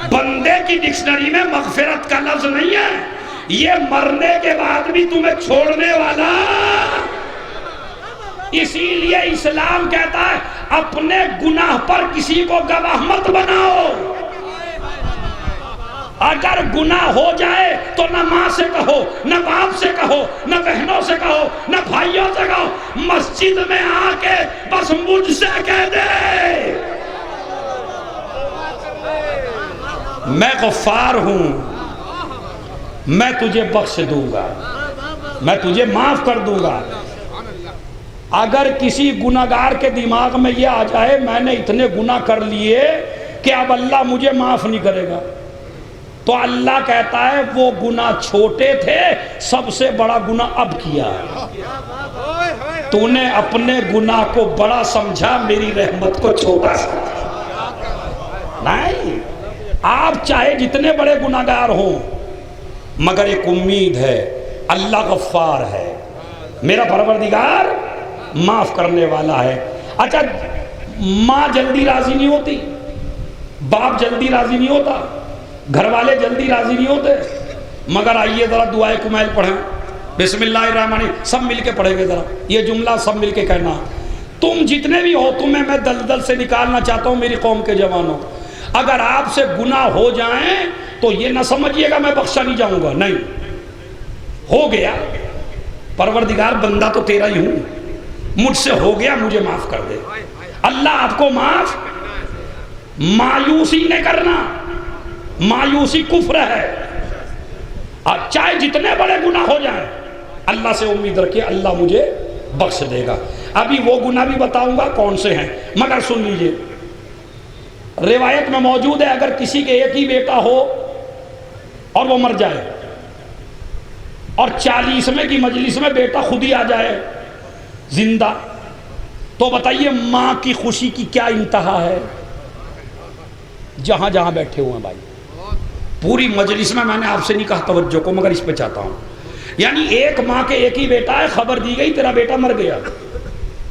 बंदे की डिक्शनरी में मगफिरत का लफ्ज नहीं है। ये मरने के बाद भी तुम्हें छोड़ने वाला। इसीलिए इस्लाम कहता है अपने गुनाह पर किसी को गवाह मत बनाओ। अगर गुनाह हो जाए तो न माँ से कहो, न बाप से कहो, न बहनों से कहो, न भाइयों से कहो, मस्जिद में आके बस मुझसे कह दे मैं गफ्फार हूं, मैं तुझे बख्श दूंगा, मैं तुझे माफ कर दूंगा। अगर किसी गुनाहगार के दिमाग में ये आ जाए मैंने इतने गुनाह कर लिए कि अब अल्लाह मुझे माफ नहीं करेगा, तो अल्लाह कहता है वो गुनाह छोटे थे, सबसे बड़ा गुनाह अब किया। तूने अपने गुनाह को बड़ा समझा, मेरी रहमत को छोटा समझा। नहीं, आप चाहे जितने बड़े गुनाहगार हों, मगर एक उम्मीद है, अल्लाह गफ्फार है, मेरा परवरदिगार माफ करने वाला है। अच्छा, माँ जल्दी राजी नहीं होती, बाप जल्दी राजी नहीं होता, घर वाले जल्दी राजी नहीं होते, मगर आइए जरा दुआए कुमैल पढ़ें, बिस्मिल्लाहिर्रहमानिर्रहीम, सब मिलके पढ़ेंगे। जरा ये जुमला सब मिलके कहना। तुम जितने भी हो, तुम्हें मैं दलदल से निकालना चाहता हूँ मेरी कौम के जवानों। अगर आपसे गुनाह हो जाएं तो ये ना समझिएगा मैं बख्शा नहीं जाऊंगा, नहीं, हो गया परवरदिगार बंदा तो तेरा ही हूं, मुझसे हो गया, मुझे माफ कर दे। अल्लाह आपको माफ, मायूसी नहीं करना, मायूसी कुफ्र है। और चाहे जितने बड़े गुनाह हो जाएं, अल्लाह से उम्मीद रखिए अल्लाह मुझे बख्श देगा। अभी वो गुनाह भी बताऊंगा कौन से हैं, मगर सुन लीजिए, रिवायत में मौजूद है अगर किसी के एक ही बेटा हो और वो मर जाए, और 40वें की मजलिस में बेटा खुद ही आ जाए जिंदा, तो बताइए माँ की खुशी की क्या इंतहा है। जहां जहां बैठे हुए हैं भाई, पूरी मजलिस में मैंने आपसे नहीं कहा तवज्जो को, मगर इस पे चाहता हूं, यानी एक माँ के एक ही बेटा है, खबर दी गई तेरा बेटा मर गया,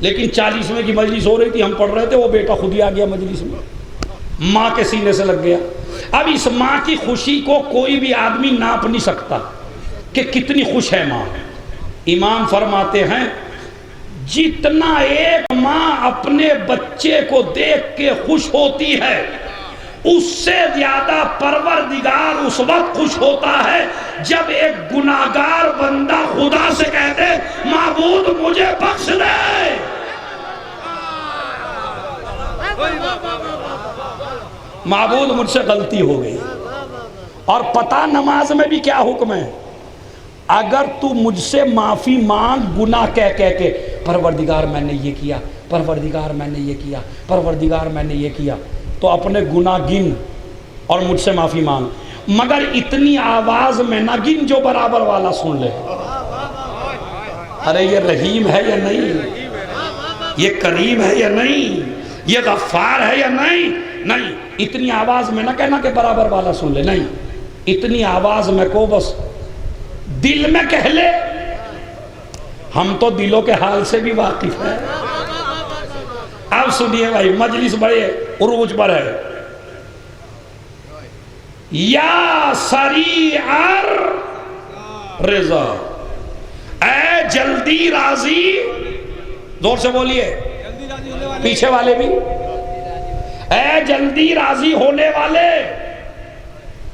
लेकिन 40वें की मजलिस हो रही थी, हम पढ़ रहे थे, वो बेटा खुद ही आ गया मजलिस में, माँ के सीने से लग गया। अब इस माँ की खुशी को कोई भी आदमी नाप नहीं सकता कि कितनी खुश है माँ। इमाम फरमाते हैं जितना एक माँ अपने बच्चे को देख के खुश होती है, उससे ज्यादा परवरदिगार उस वक्त खुश होता है जब एक गुनाहगार बंदा खुदा से कह दे माबूद मुझे बख्श दे। माबूद मुझसे गलती हो गई। और पता नमाज में भी क्या हुक्म है, अगर तू मुझसे माफी मांग गुनाह कह कह के, परवरदिगार मैंने ये किया, परवरदिगार मैंने ये किया, परवरदिगार मैंने ये किया, तो अपने गुनाह गिन और मुझसे माफी मांग, मगर इतनी आवाज में ना गिन जो बराबर वाला सुन ले। अरे ये रहीम है या नहीं, ये करीम है या नहीं, ये गफ्फार है या नहीं, नहीं इतनी आवाज में ना कहना कि बराबर वाला सुन ले, नहीं इतनी आवाज में को बस दिल में कह ले। हम तो दिलों के हाल से भी वाकिफ है। अब सुनिए भाई, मजलिस बड़े उरूज पर है। या सरी अर रिजा, ऐ जल्दी राजी, जोर से बोलिए पीछे वाले भी, ऐ जल्दी राजी होने वाले।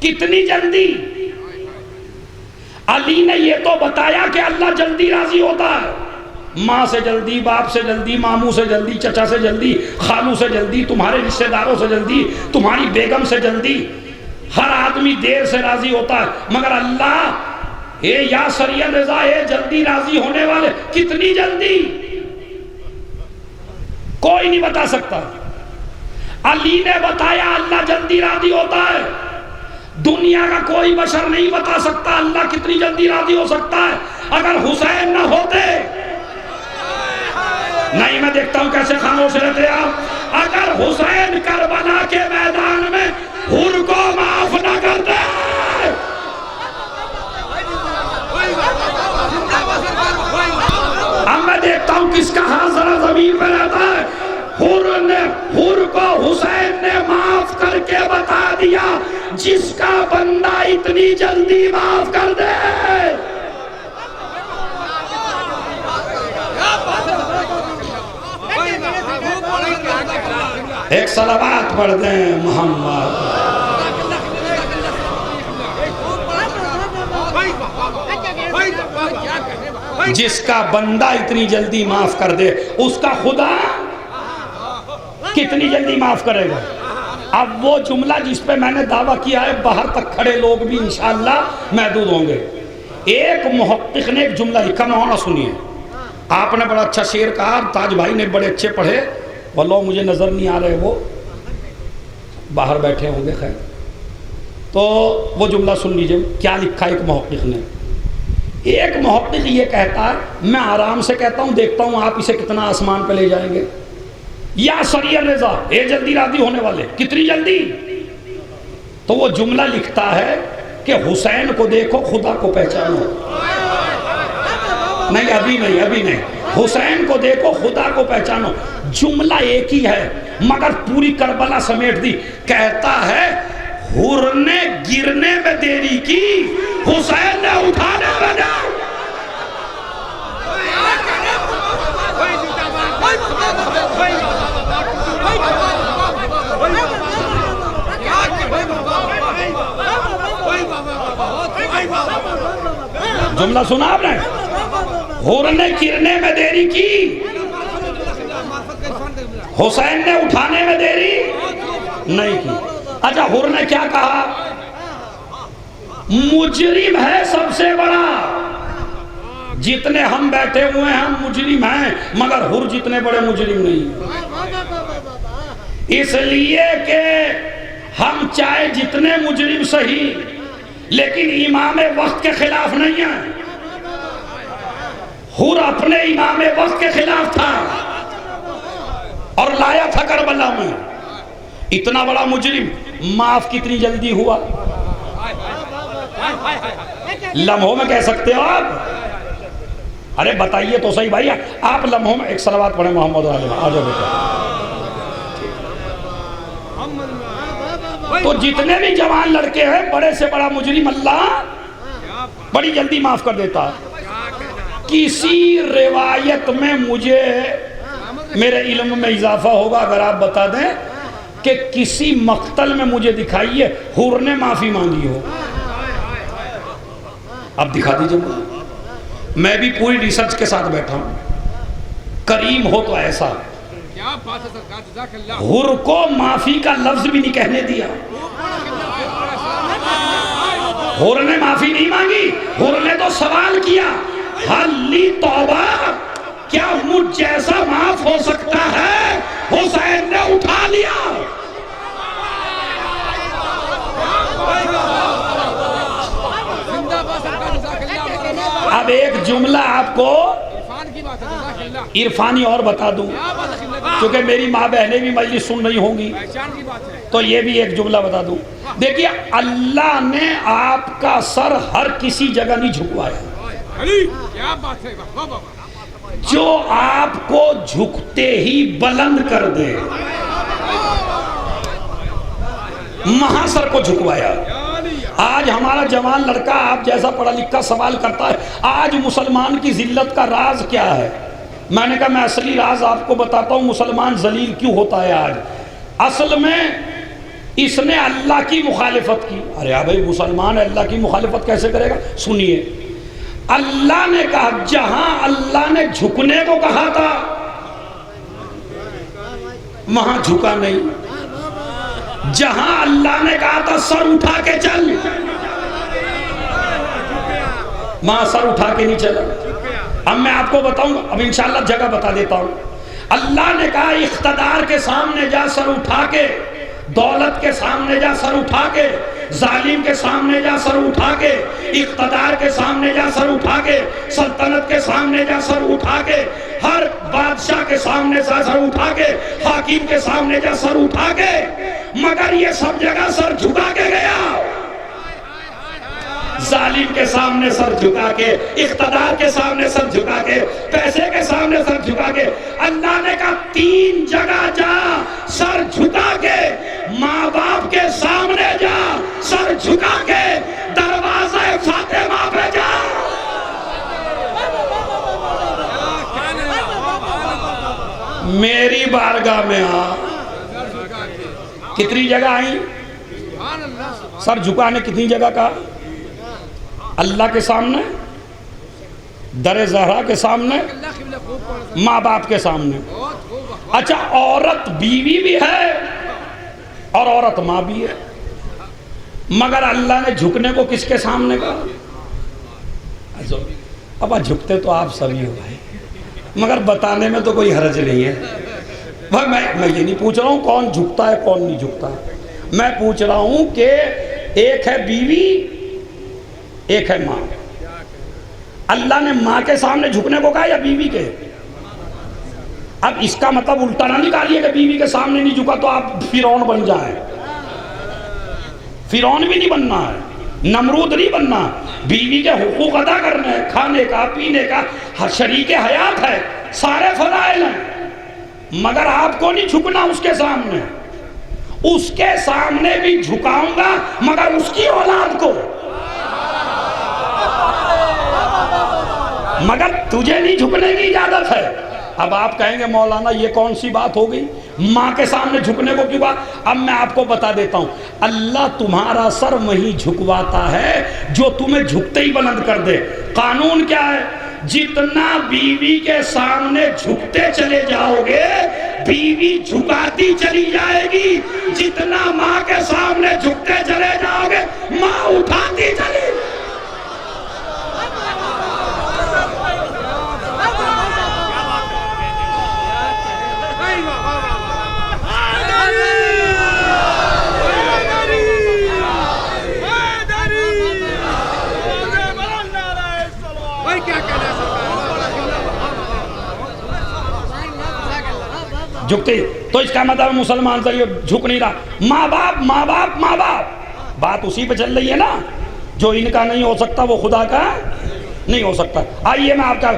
कितनी जल्दी? अली ने ये तो बताया कि अल्लाह जल्दी राजी होता है, माँ से जल्दी, बाप से जल्दी, मामू से जल्दी, चचा से जल्दी, खालू से जल्दी, तुम्हारे रिश्तेदारों से जल्दी, तुम्हारी बेगम से जल्दी, हर आदमी देर से राजी होता है, मगर अल्लाह ए या सरिया रजा, ए जल्दी राजी होने वाले, कितनी जल्दी कोई नहीं बता सकता। अली ने बताया अल्लाह जल्दी राजी होता है, दुनिया का कोई बशर नहीं बता सकता अल्लाह कितनी जल्दी राजी हो सकता है। अगर हुसैन न होते, नहीं मैं देखता हूं कैसे खामोश रहते आप, अगर हुसैन करबला के मैदान में हुर को माफ न करते, अब मैं देखता हूं किसका हाथ जरा जमीन पर रहता है। हुर को हुसैन ने माफ करके बता दिया, जिसका बंदा इतनी जल्दी माफ कर दे। एक सलावत पढ़ दें मोहम्मद। जिसका बंदा इतनी जल्दी माफ कर दे, उसका खुदा कितनी जल्दी माफ करेगा। अब वो जुमला जिस पे मैंने दावा किया है, बाहर तक खड़े लोग भी इंशाअल्लाह महदूद होंगे। एक मुहक्किक ने एक जुमला लिखा, मौना सुनिए, आपने बड़ा अच्छा शेर कहा, ताज भाई ने बड़े अच्छे पढ़े, वल्लाह मुझे नज़र नहीं आ रहे, वो बाहर बैठे होंगे, खैर तो वो जुमला सुन लीजिए क्या लिखा एक मुहक्किक ने। एक मुहक्किक ये कहता है, मैं आराम से कहता हूँ, देखता हूँ आप इसे कितना आसमान पे ले जाएंगे। या सरिया रेजा, ये जल्दी राजी होने वाले, कितनी जल्दी। तो वो जुमला लिखता है कि हुसैन को देखो खुदा को पहचानो। नहीं अभी नहीं, अभी नहीं, हुसैन को देखो खुदा को पहचानो। जुमला एक ही है मगर पूरी करबला समेट दी। कहता है हुर ने गिरने में देरी की, हुसैन ने उठाने में देरी। जुमला सुना आपने, हुर ने गिरने में देरी की, हुसैन ने उठाने में देरी नहीं की। अच्छा हुर ने क्या कहा, मुजरिम है सबसे बड़ा, जितने हम बैठे हुए हैं हम मुजरिम हैं, मगर हुर जितने बड़े मुजरिम नहीं। इसलिए कि हम चाहे जितने मुजरिम सही, लेकिन इमाम वक्त के खिलाफ नहीं है। हुर अपने इमाम वक्त के खिलाफ था और लाया था करबला में। इतना बड़ा मुजरिम माफ कितनी जल्दी हुआ, लम्हों में कह सकते हो आप? अरे बताइए तो सही भाई, आप लम्हों में। एक सलावत पढ़े मोहम्मद वाले, आ जाओ बेटा। तो जितने भी जवान लड़के हैं, बड़े से बड़ा मुजरिम अल्लाह बड़ी जल्दी माफ कर देता। किसी रिवायत में मुझे, मेरे इल्म में इजाफा होगा अगर आप बता दें कि किसी मक्तल में मुझे दिखाइए हुर ने माफी मांगी हो। अब दिखा दीजिए मुझे, मैं भी पूरी रिसर्च के साथ बैठा हूं। करीम हो तो ऐसा, हुर को माफी का लफ्ज भी नहीं कहने दिया। हुर ने माफी नहीं मांगी, हुर ने तो सवाल किया, हल्ली तौबा, क्या मुझ जैसा माफ हो सकता है? हुसैन ने उठा लिया। अब एक जुमला आपको इरफानी और बता दूं, क्योंकि मेरी माँ बहनें भी मजलिस सुन रही होंगी, तो ये भी एक जुमला बता दूं। देखिए, अल्लाह ने आपका सर हर किसी जगह नहीं झुकवाया। जो आपको झुकते ही बुलंद कर दे, महासर को झुकवाया। आज हमारा जवान लड़का आप जैसा पढ़ा लिखा सवाल करता है, आज मुसलमान की जिल्लत का राज क्या है? मैंने कहा मैं असली राज आपको बताता हूँ, मुसलमान जलील क्यों होता है आज। असल में इसने अल्लाह की मुखालिफत की। अरे यार भाई, मुसलमान अल्लाह की मुखालिफत कैसे करेगा? सुनिए, अल्लाह ने कहा, जहां अल्लाह ने झुकने को कहा था वहां झुका नहीं। जहां अल्लाह ने कहा था सर उठा के चल, वहां सर उठा के नहीं चला। अब मैं आपको बताऊं, अब इंशाल्लाह जगह बता देता हूं। अल्लाह ने कहा इख्तिदार के सामने जा सर उठा के, दौलत के सामने जा सर उठा के, जालिम के सामने जा सर उठा के, इख्तिदार के सामने जा सर उठा के, सल्तनत के सामने जा सर उठा के, हर बादशाह के सामने जा सर उठा के, हाकिम के सामने जा सर उठा के। मगर ये सब जगह सर झुका के गया। जालिम के सामने सर झुका के, इख्तिदार के सामने सर झुका के, पैसे के सामने सर झुका के। अल्लाह ने कहा 3 जगह जा सर झुका के, माँ बाप के सामने जा सर झुका के, दरवाज़े फातिमा पे जा। मेरी बारगाह में आ। कितनी जगह आई सर झुकाने? कितनी जगह का? अल्लाह के सामने, दरे ज़हरा के सामने, माँ बाप के सामने। अच्छा, औरत बीवी भी है और औरत माँ भी है, मगर अल्लाह ने झुकने को किसके सामने कहा? अब झुकते तो आप सभी हो भाई, मगर बताने में तो कोई हर्ज नहीं है भाई। मैं ये नहीं पूछ रहा हूँ कौन झुकता है कौन नहीं झुकता, मैं पूछ रहा हूँ कि एक है बीवी, एक है माँ। अल्लाह ने माँ के सामने झुकने को कहा या बीवी के? अब इसका मतलब उल्टा ना निकालिए कि बीवी के सामने नहीं झुका तो आप फिरौन बन जाएं। फिरौन भी नहीं बनना है, नमरूद नहीं बनना। बीवी के हुकूक अदा करने हैं, खाने का, पीने का, हर शरीके हयात है, सारे फजाइल हैं, मगर आपको नहीं झुकना उसके सामने। उसके सामने भी झुकाऊंगा मगर उसकी औलाद को, मगर तुझे नहीं झुकने की इजाजत है। अब आप कहेंगे मौलाना ये कौन सी बात हो गई, माँ के सामने झुकने को क्यों बात? अब मैं आपको बता देता हूँ, अल्लाह तुम्हारा सर वहीं झुकवाता है जो तुम्हें झुकते ही बुलंद कर दे। कानून क्या है? जितना बीवी के सामने झुकते चले जाओगे बीवी झुकाती चली जाएगी, जितना माँ के सामने झुकते चले जाओगे माँ उठाती चली। झुकते, तो इसका मतलब मुसलमान से ये झुक नहीं रहा। माँ बाप माँ बाप माँ बाप, बात उसी पे चल रही है ना। जो इनका नहीं हो सकता वो खुदा का नहीं हो सकता। आइए मैं आपका,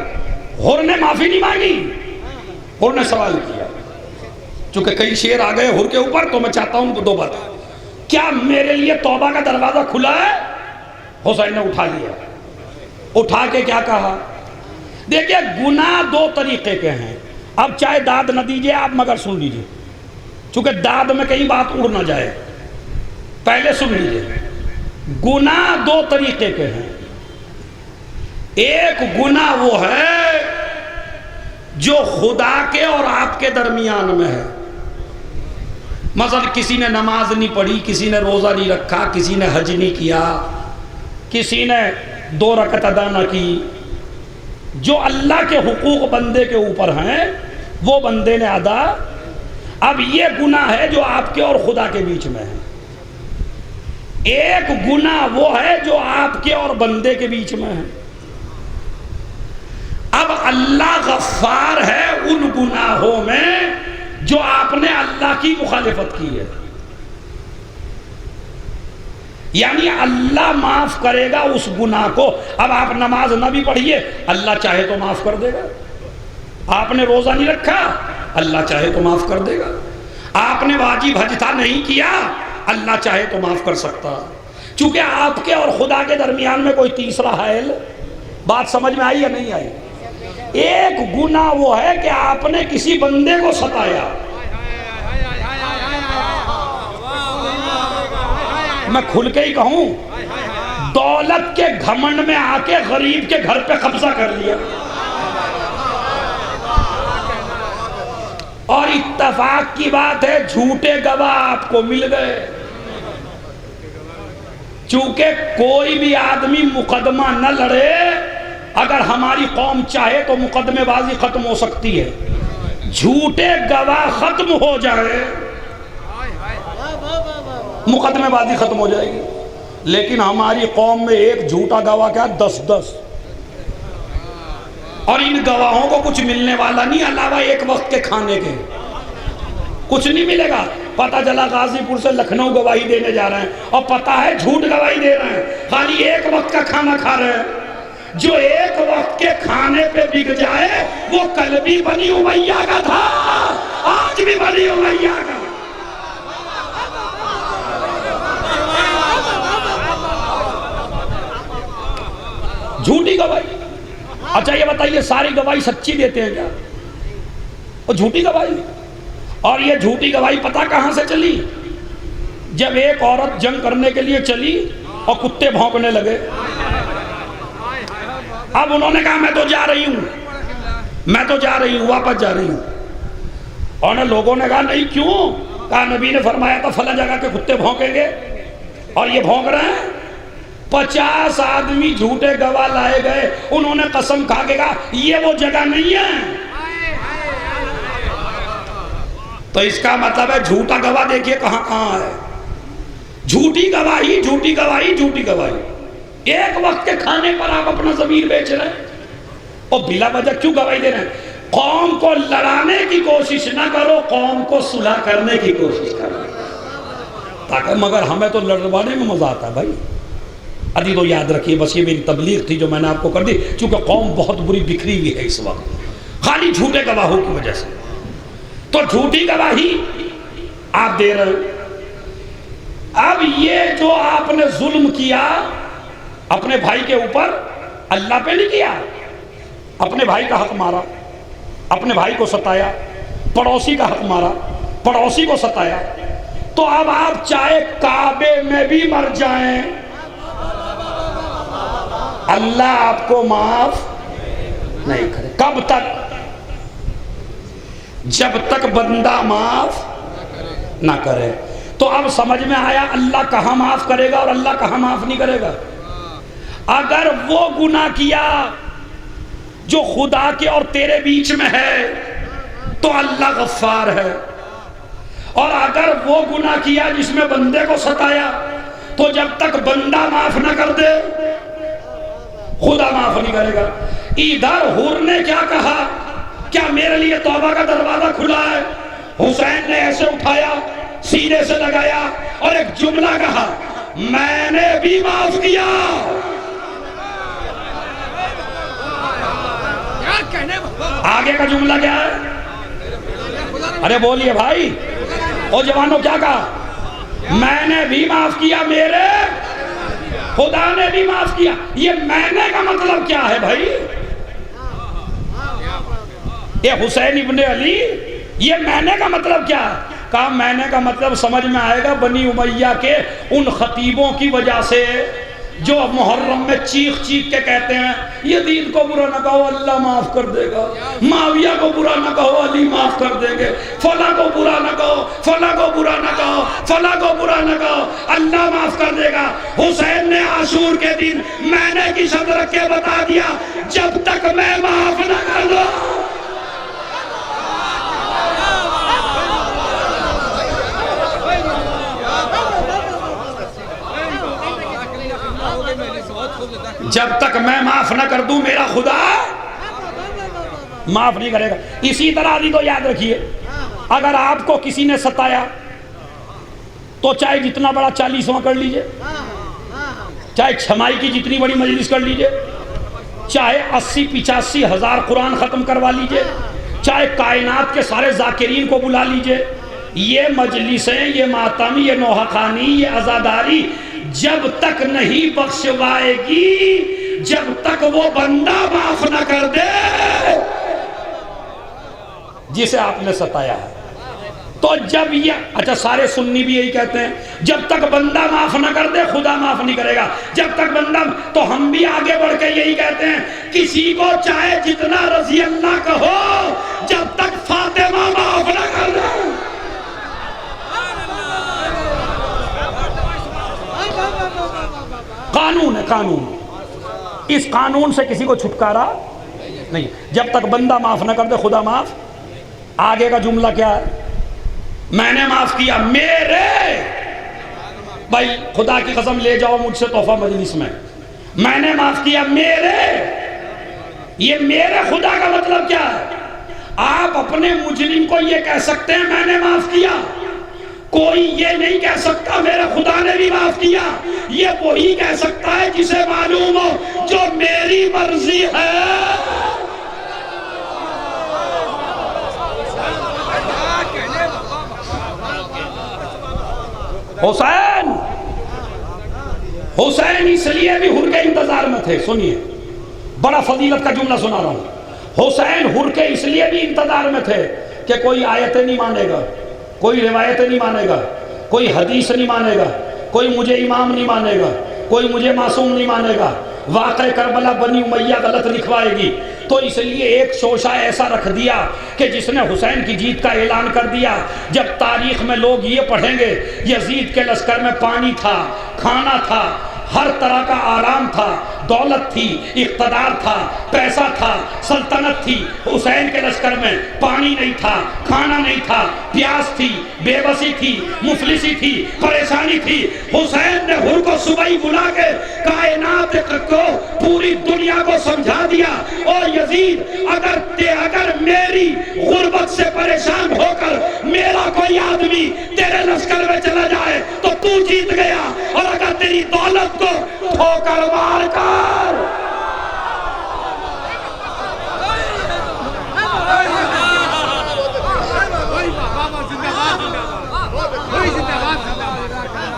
हुर ने माफी नहीं मांगी, हुर ने सवाल किया। चूंकि कई शेर आ गए हुर के ऊपर, तो मैं चाहता हूं दो बातें। क्या मेरे लिए तौबा का दरवाजा खुला है? हुसैन ने उठा लिया, उठा के क्या कहा? देखिए गुनाह दो तरीके के हैं। अब चाहे दाद न दीजिए आप, मगर सुन लीजिए, चूंकि दाद में कहीं बात उड़ ना जाए, पहले सुन लीजिए। गुनाह दो तरीके के हैं। एक गुनाह वो है जो खुदा के और आपके दरमियान में है। मसलन किसी ने नमाज नहीं पढ़ी, किसी ने रोज़ा नहीं रखा, किसी ने हज नहीं किया, किसी ने 2 रकअत अदा न की। जो अल्लाह के हुकूक बंदे के ऊपर हैं वो बंदे ने अदा। अब ये गुनाह है जो आपके और खुदा के बीच में है। एक गुनाह वो है जो आपके और बंदे के बीच में है। अब अल्लाह गफ्फार है उन गुनाहों में जो आपने अल्लाह की मुखालिफत की है, यानी अल्लाह माफ करेगा उस गुनाह को। अब आप नमाज ना भी पढ़िए, अल्लाह चाहे तो माफ कर देगा। आपने रोजा नहीं रखा, अल्लाह चाहे तो माफ कर देगा। आपने वाजिब हज नहीं किया, अल्लाह चाहे तो माफ कर सकता। चूंकि आपके और खुदा के दरमियान में कोई तीसरा है। बात समझ में आई या नहीं आई? एक गुनाह वो है कि आपने किसी बंदे को सताया। मैं खुल के ही कहूं, दौलत के घमंड में आके गरीब के घर पे कब्जा कर लिया, और इत्तफाक की बात है झूठे गवाह आपको मिल गए। चूंकि कोई भी आदमी मुकदमा न लड़े, अगर हमारी कौम चाहे तो मुकदमेबाजी खत्म हो सकती है। झूठे गवाह खत्म हो जाए, मुकदमेबाजी खत्म हो जाएगी। लेकिन हमारी कौम में एक झूठा गवाह क्या 10-10, और इन गवाहों को कुछ मिलने वाला नहीं अलावा एक वक्त के खाने के, कुछ नहीं मिलेगा। पता चला गाजीपुर से लखनऊ गवाही देने जा रहे हैं और पता है झूठ गवाही दे रहे हैं, खाली एक वक्त का खाना खा रहे हैं। जो एक वक्त के खाने पे बिक जाए वो कल भी बनी उमैया का था, आज भी बनी उमैया का। झूठी गवाही। अच्छा ये बताइए, सारी गवाही सच्ची देते हैं क्या? वो झूठी गवाही। और ये झूठी गवाही पता कहां से चली? जब एक औरत जंग करने के लिए चली और कुत्ते भौंकने लगे। अब उन्होंने कहा मैं तो जा रही हूं, मैं तो जा रही हूं, वापस जा रही हूं। और लोगों ने कहा नहीं क्यों? कहा नबी ने फरमाया था फला जगह के कुत्ते भौंकेंगे, और ये भौंक रहे हैं। 50 आदमी झूठे गवाह लाए गए, उन्होंने कसम खा के कहा ये वो जगह नहीं है। तो इसका मतलब है झूठा गवाह देखिए कहां कहां है। झूठी गवाही, झूठी गवाही, झूठी गवाही। एक वक्त के खाने पर आप अपना जमीर बेच रहे हैं और बिला वजह क्यों गवाही दे रहे हैं? कौम को लड़ाने की कोशिश ना करो, कौम को सुलह करने की कोशिश करो, ताकि मगर हमें तो लड़वाने में मजा आता है भाई। अभी तो याद रखिए, बस ये मेरी तबलीग थी जो मैंने आपको कर दी, क्योंकि कौम बहुत बुरी बिखरी हुई है इस वक्त खाली झूठे गवाहों की वजह से। तो झूठी गवाही आप दे रहे हैं। अब ये जो आपने जुल्म किया अपने भाई के ऊपर, अल्लाह पे नहीं किया, अपने भाई का हक मारा, अपने भाई को सताया, पड़ोसी का हक मारा, पड़ोसी को सताया। तो अब आप चाहे काबे में भी मर जाएं, अल्लाह आपको माफ नहीं करे। कब तक? जब तक बंदा माफ ना करे। तो अब समझ में आया अल्लाह कहां माफ करेगा और अल्लाह कहां माफ नहीं करेगा। अगर वो गुनाह किया जो खुदा के और तेरे बीच में है तो अल्लाह गफ्फार है, और अगर वो गुनाह किया जिसमें बंदे को सताया तो जब तक बंदा माफ ना कर दे खुदा माफ नहीं करेगा। इधर हुर ने क्या कहा? क्या मेरे लिए तौबा का दरवाजा खुला है? हुसैन ने ऐसे उठाया, सीने से लगाया और एक जुमला कहा, मैंने भी माफ किया। आगे का जुमला क्या है? अरे बोलिए भाई, ओ जवानों, क्या कहा? मैंने भी माफ किया, मेरे खुदा ने भी माफ किया। ये मैंने का मतलब क्या है भाई? ये हुसैन इब्ने अली, ये मैंने का मतलब क्या है? कहा मैंने का मतलब समझ में आएगा बनी उमैया के उन खतीबों की वजह से जो मुहर्रम में चीख चीख के कहते हैं यजीद को बुरा ना कहो अल्लाह माफ कर देगा, माविया को बुरा ना कहो अली माफ कर देंगे, फला को बुरा ना कहो, फला को बुरा ना कहो, फला को बुरा ना कहो, अल्लाह माफ कर देगा। हुसैन ने आशूर के दिन मैंने की शब्द रख के बता दिया, जब तक मैं माफ ना कर दूं। जब तक मैं माफ ना कर दूं मेरा खुदा माफ नहीं करेगा। इसी तरह आदि तो याद रखिए, अगर आपको किसी ने सताया तो चाहे जितना बड़ा 40वां कर लीजिए, चाहे छमाई की जितनी बड़ी मजलिस कर लीजिए, चाहे 80-85 हजार कुरान खत्म करवा लीजिए, चाहे कायनात के सारे जाकिरीन को बुला लीजिए, ये मजलिसें, ये मातम, ये नौहाखानी, ये आजादारी जब तक नहीं बख्शवाएगी, जब तक वो बंदा माफ ना कर दे जिसे आपने सताया है। तो जब ये, अच्छा सारे सुन्नी भी यही कहते हैं, जब तक बंदा माफ ना कर दे खुदा माफ नहीं करेगा। जब तक बंदा, तो हम भी आगे बढ़ के यही कहते हैं, किसी को चाहे जितना रजी अल्लाह कहो, जब तक फातिमा माफ ना कर दे। कानून है, कानून, इस कानून से किसी को छुटकारा नहीं। जब तक बंदा माफ ना कर दे खुदा माफ। आगे का जुमला क्या है? मैंने माफ किया, मेरे भाई खुदा की कसम ले जाओ मुझसे तोहफा मजलिस में, मैंने माफ किया मेरे। ये मेरे खुदा का मतलब क्या है? आप अपने मुजरिम को ये कह सकते हैं मैंने माफ किया, कोई ये नहीं कह सकता मेरे खुदा ने भी माफ किया। ये वही कह सकता है जिसे मालूम हो जो मेरी मर्जी है। हुसैन, हुसैन इसलिए भी हुर के इंतजार में थे। सुनिए, बड़ा फजीलत का जुमला सुना रहा हूं। हुसैन हुर के इसलिए भी इंतजार में थे कि कोई आयतें नहीं मानेगा, कोई रिवायतें नहीं मानेगा, कोई हदीस नहीं मानेगा, कोई मुझे इमाम नहीं मानेगा, कोई मुझे मासूम नहीं मानेगा, वाक़े करबला बनी उमैया गलत लिखवाएगी। तो इसलिए एक शोशा ऐसा रख दिया कि जिसने हुसैन की जीत का ऐलान कर दिया। जब तारीख में लोग ये पढ़ेंगे यजीद के लश्कर में पानी था, खाना था, हर तरह का आराम था, दौलत थी, इक़्तिदार था, पैसा था, सल्तनत थी, हुसैन के लश्कर में पानी नहीं था, खाना नहीं था, प्यास थी, बेबसी थी, मुफलिसी थी, परेशानी थी। हुसैन ने हुर को सुबह ही बुला के कायनात को, पूरी दुनिया को समझा दिया, और यजीद अगर मेरी गुर्बत से परेशान होकर मेरा कोई आदमी तेरे लश्कर में चला जाए तो तू जीत गया, और अगर तेरी दौलत को ठोकर मार कर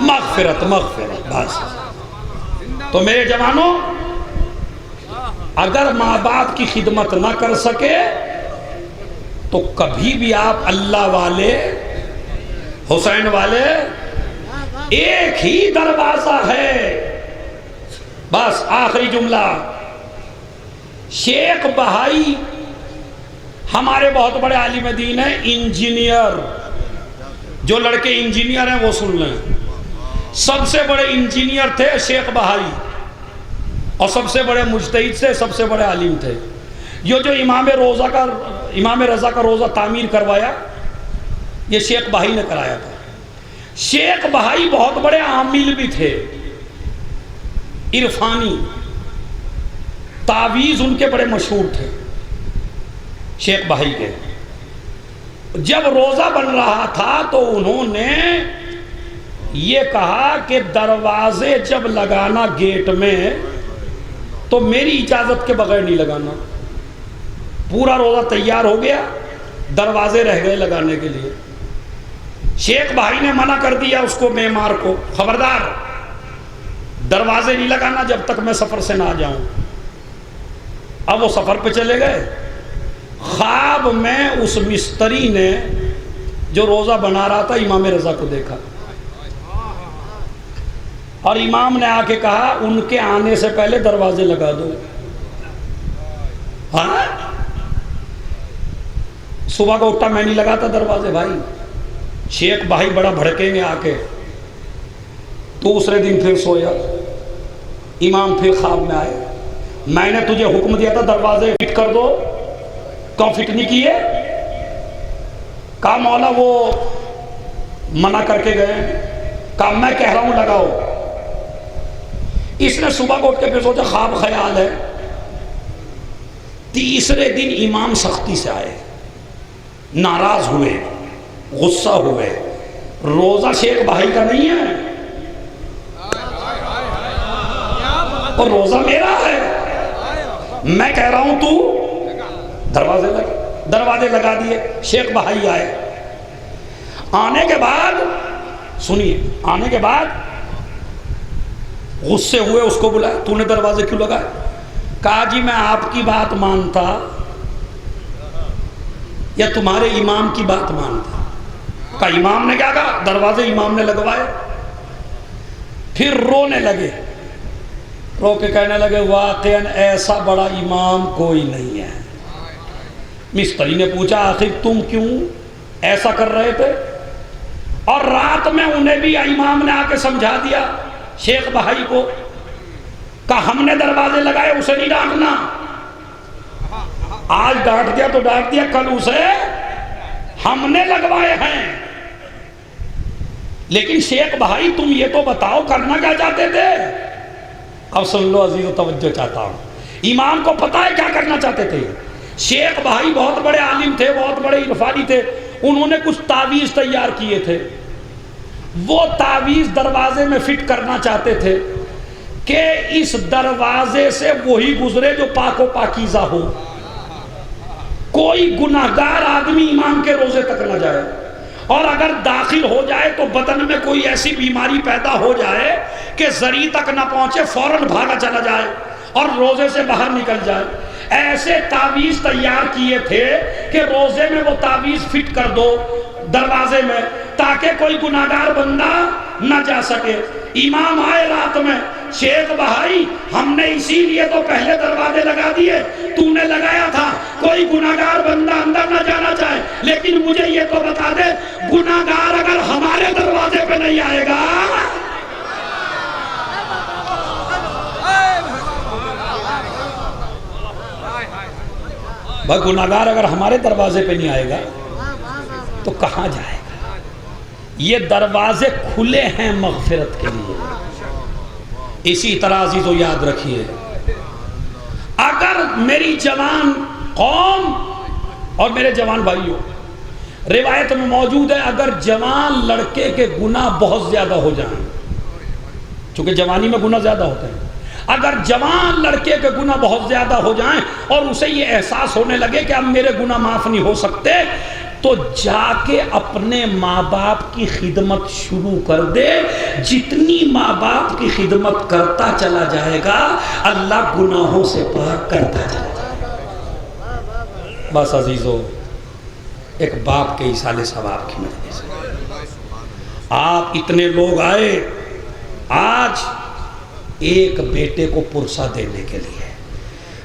मगफिरत, मगफिरत बस। तो मेरे जवानों, अगर माँ बाप की खिदमत ना कर सके तो कभी भी आप अल्लाह वाले, हुसैन वाले, एक ही दरवाजा है। बस आखिरी जुमला, शेख बहाई हमारे बहुत बड़े आलिम दीन है, इंजीनियर। जो लड़के इंजीनियर हैं वो सुन लें, सबसे बड़े इंजीनियर थे शेख बहाई, और सबसे बड़े मुज्तहिद से सबसे बड़े आलिम थे। ये जो इमाम रज़ा का रोज़ा तामीर करवाया, ये शेख बहाई ने कराया था। शेख बहाई बहुत बड़े आमिल भी थे, इरफानी, तावीज़ उनके बड़े मशहूर थे शेख बहाई के। जब रोजा बन रहा था तो उन्होंने ये कहा कि दरवाजे जब लगाना गेट में तो मेरी इजाजत के बगैर नहीं लगाना। पूरा रोजा तैयार हो गया, दरवाजे रह गए लगाने के लिए। शेख भाई ने मना कर दिया उसको, मेमार को, खबरदार दरवाजे नहीं लगाना जब तक मैं सफर से ना जाऊं। अब वो सफर पे चले गए। ख्वाब में उस मिस्त्री ने जो रोजा बना रहा था इमाम रजा को देखा और इमाम ने आके कहा उनके आने से पहले दरवाजे लगा दो। हाँ, सुबह को उठा, मैं नहीं लगाता दरवाजे भाई। शेख भाई बड़ा भड़केंगे आके। दूसरे दिन फिर सोया, इमाम फिर ख्वाब में आए, मैंने तुझे हुक्म दिया था दरवाजे फिट कर दो, क्यों फिट नहीं किए? कहा मौला वो मना करके गए। कहा मैं कह रहा हूं लगाओ। इसने सुबह को उठ के फिर सोचा ख्वाब ख्याल है। तीसरे दिन इमाम सख्ती से आए, नाराज हुए, गुस्सा हुए। रोजा शेख भाई का नहीं है और रोजा मेरा है। मैं कह रहा हूं तू दरवाजे लगा दिए। शेख भाई आए। आने के बाद सुनिए, आने के बाद गुस्से हुए, उसको बुलाया, तूने दरवाजे क्यों लगाए? कहा जी मैं आपकी बात मानता या तुम्हारे इमाम की बात मानता। कहा इमाम ने क्या कहा? दरवाजे इमाम ने लगवाए। फिर रोने लगे, रो के कहने लगे वाकई ऐसा बड़ा इमाम कोई नहीं है। मिस्त्री ने पूछा आखिर तुम क्यों ऐसा कर रहे थे? और रात में उन्हें भी इमाम ने आके समझा दिया शेख भाई को। कहा हमने दरवाजे लगाए, उसे नहीं डांटना। आज डांट दिया तो डांट दिया, कल उसे हमने लगवाए हैं। लेकिन शेख भाई तुम ये तो बताओ करना क्या चाहते थे? अब सुन लो अजीज, तवज्जो चाहता हूं। इमाम को पता है क्या करना चाहते थे। शेख भाई बहुत बड़े आलिम थे, बहुत बड़े इरफानी थे। उन्होंने कुछ तावीज़ तैयार किए थे। वो तावीज़ दरवाजे में फिट करना चाहते थे कि इस दरवाजे से वही गुजरे जो पाको पाकीज़ा हो। कोई गुनाहगार आदमी इमाम के रोजे तक न जाए, और अगर दाखिल हो जाए तो बदन में कोई ऐसी बीमारी पैदा हो जाए कि जरी तक न पहुंचे, फौरन भागा चला जाए और रोजे से बाहर निकल जाए। ऐसे तावीज़ तैयार किए थे कि रोजे में वो तावीज़ फिट कर दो दरवाजे में, ताकि कोई गुनाहगार बंदा न जा सके। इमाम आए रात में, शेख भाई हमने इसीलिए तो पहले दरवाजे लगा दिए, तूने लगाया था कोई गुनाहगार बंदा अंदर न जाना चाहे। लेकिन मुझे ये तो बता दे, गुनाहगार अगर हमारे दरवाजे पे नहीं आएगा, भाई गुनाहगार अगर हमारे दरवाजे पे नहीं आएगा तो कहाँ जाएगा? ये दरवाजे खुले हैं मग़फ़िरत के लिए। इसी तरह अज़ीज़ों याद रखिए, अगर मेरी जवान कौम और मेरे जवान भाइयों, रिवायत में मौजूद है अगर जवान लड़के के गुनाह बहुत ज़्यादा हो जाएं, चूँकि जवानी में गुनाह ज़्यादा होते हैं, अगर जवान लड़के के गुनाह बहुत ज़्यादा हो जाएं और उसे ये एहसास होने लगे कि अब मेरे गुनाह माफ़ नहीं हो सकते, तो जाके अपने माँ बाप की खिदमत शुरू कर दे। जितनी माँ बाप की खिदमत करता चला जाएगा, अल्लाह गुनाहों से पाक करता चला जाएगा। बस अजीज़ों, एक बाप के इसाले सवाब की मजलिस है। आप इतने लोग आए आज एक बेटे को पुरसा देने के लिए।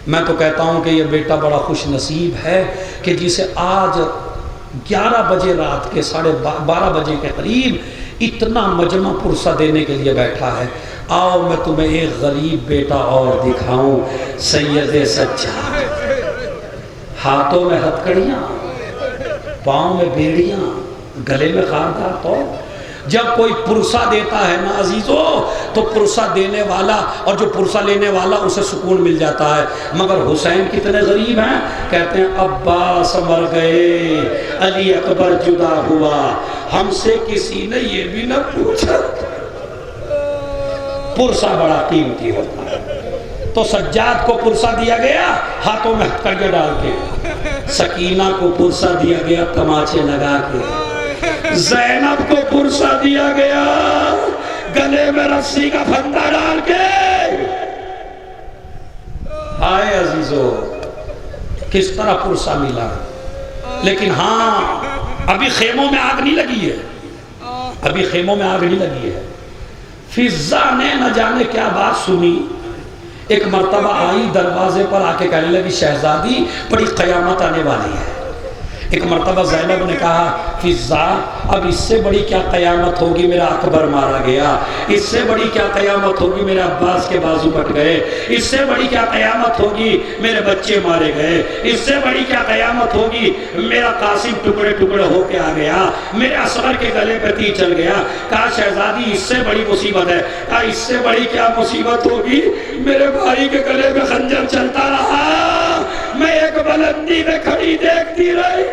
मैं तो कहता हूँ कि ये बेटा बड़ा खुश नसीब है कि जिसे आज 11 बजे रात के 12:30 बजे के करीब इतना मजमा पुरसा देने के लिए बैठा है। आओ मैं तुम्हें एक गरीब बेटा और दिखाऊं, सैयद सच्चा, हाथों में हथकड़ियाँ, पाँव में बेड़ियाँ, गले में खारदार तो जब कोई पुरसा देता है ना अजीजों, तो पुरसा देने वाला और जो पुरसा लेने वाला उसे सुकून मिल जाता है। मगर हुसैन कितने गरीब हैं, कहते हैं अब्बास मर गए, अली अकबर जुदा हुआ, हमसे किसी ने ये भी न पूछा। पुरसा बड़ा कीमती होता है। तो सज्जाद को पुरसा दिया गया हाथों में हथकड़ियां डाल के, सकीना को पुरसा दिया गया तमाचे लगा के, ज़ैनब को पुरसा दिया गया गले में रस्सी का फंदा डाल के। हाय अजीजों, किस तरह पुरसा मिला। लेकिन हाँ, अभी खेमों में आग नहीं लगी है, अभी खेमों में आग नहीं लगी है। फिजा ने न जाने क्या बात सुनी, एक मर्तबा आई दरवाजे पर आके कहने लगी शहजादी बड़ी क़यामत आने वाली है। एक मर्तबा ज़ैनब ने कहा फिजा अब इससे बड़ी क्या क़यामत होगी, मेरा अकबर मारा गया, इससे बड़ी क्या क़यामत होगी, मेरे अब्बास के बाजू कट गए, इससे बड़ी क्या क़यामत होगी, मेरे बच्चे मारे गए, इससे बड़ी क्या क़यामत होगी, मेरा कासिम टुकड़े टुकड़े होके आ गया, मेरे असगर के गले पे तीर चल गया। कहा शहजादी इससे बड़ी मुसीबत है। कहा इससे बड़ी क्या मुसीबत होगी, मेरे भाई के गले में खंजर चलता रहा, मैं एक बुलंदी में खड़ी देखती रही।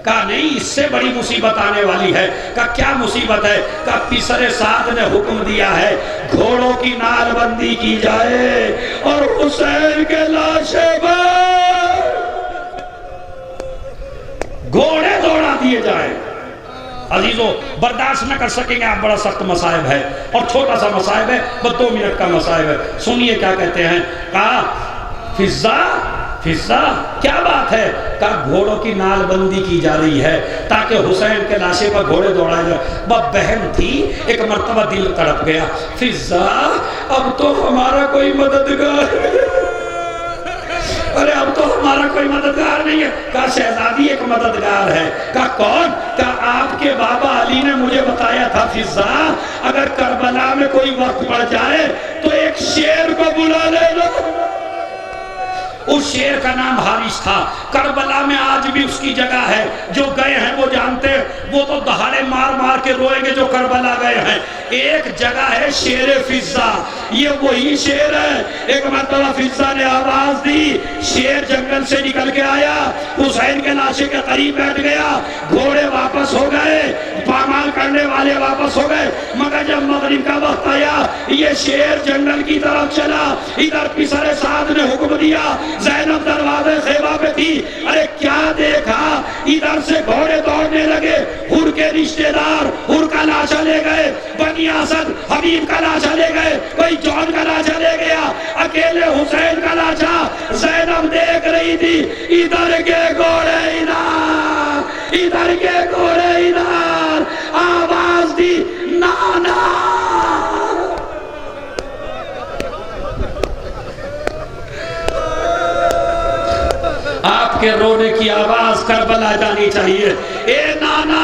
कहा नहीं, इससे बड़ी मुसीबत आने वाली है। कहा क्या मुसीबत है। कहा पिसरे साद ने हुक्म दिया है घोड़ों की नालबंदी की जाए और हुसैन के लाशे पर घोड़े दौड़ा दिए जाए। अजीजों बर्दाश्त न कर सकेंगे आप, बड़ा सख्त मसाइब है और छोटा सा मसाइब है, बस 2 मिनट का मसाइब है। सुनिए क्या कहते हैं। कहा फिजा फिजा क्या बात है। कहा घोड़ों की नालबंदी की जा रही है ताकि हुसैन के लाशे पर घोड़े दौड़ाए जाए। वह बहन थी, एक मर्तबा दिल तड़प गया, फिजा अब तो हमारा कोई मददगार, अरे अब तो हमारा कोई मददगार नहीं है। कहा शहजादी एक मददगार है। कहा कौन। कहा आपके बाबा अली ने मुझे बताया था फिजा अगर करबला में कोई वक्त पड़ जाए तो एक शेर को बुला लेना। उस शेर का नाम हारिस था। करबला में आज भी उसकी जगह है, जो गए हैं वो जानते हैं, वो तो दहाड़े मार मार के रोएंगे जो करबला गए हैं। एक जगह है शेर फिजा, ये वही शेर है। एक मरतबा फिजा ने आवाज दी, शेर जंगल से निकल के आया, हुसैन के लाशे के करीब बैठ गया, घोड़े वापस हो गए, पामाल करने वाले वापस हो गए। मगर जब मगरिब का वक्त आया ये शेर जंगल की तरफ चला। इधर पिसरे साद ने हुक्म दिया, ज़ैनब दरवाजे खेमा पे थी, अरे क्या देखा, इधर से घोड़े दौड़ने लगे, हुर के रिश्तेदार हुर का लाशा ले गए, बनी असद हबीब का लाशा ले गए, कोई जॉन का लाशा ले गया, अकेले हुसैन का लाशा। ज़ैनब देख रही थी, इधर के घोड़े इधर, इधर के घोड़े इधर। आवाज दी नाना। आपके रोने की आवाज करबला जानी चाहिए। ए नाना,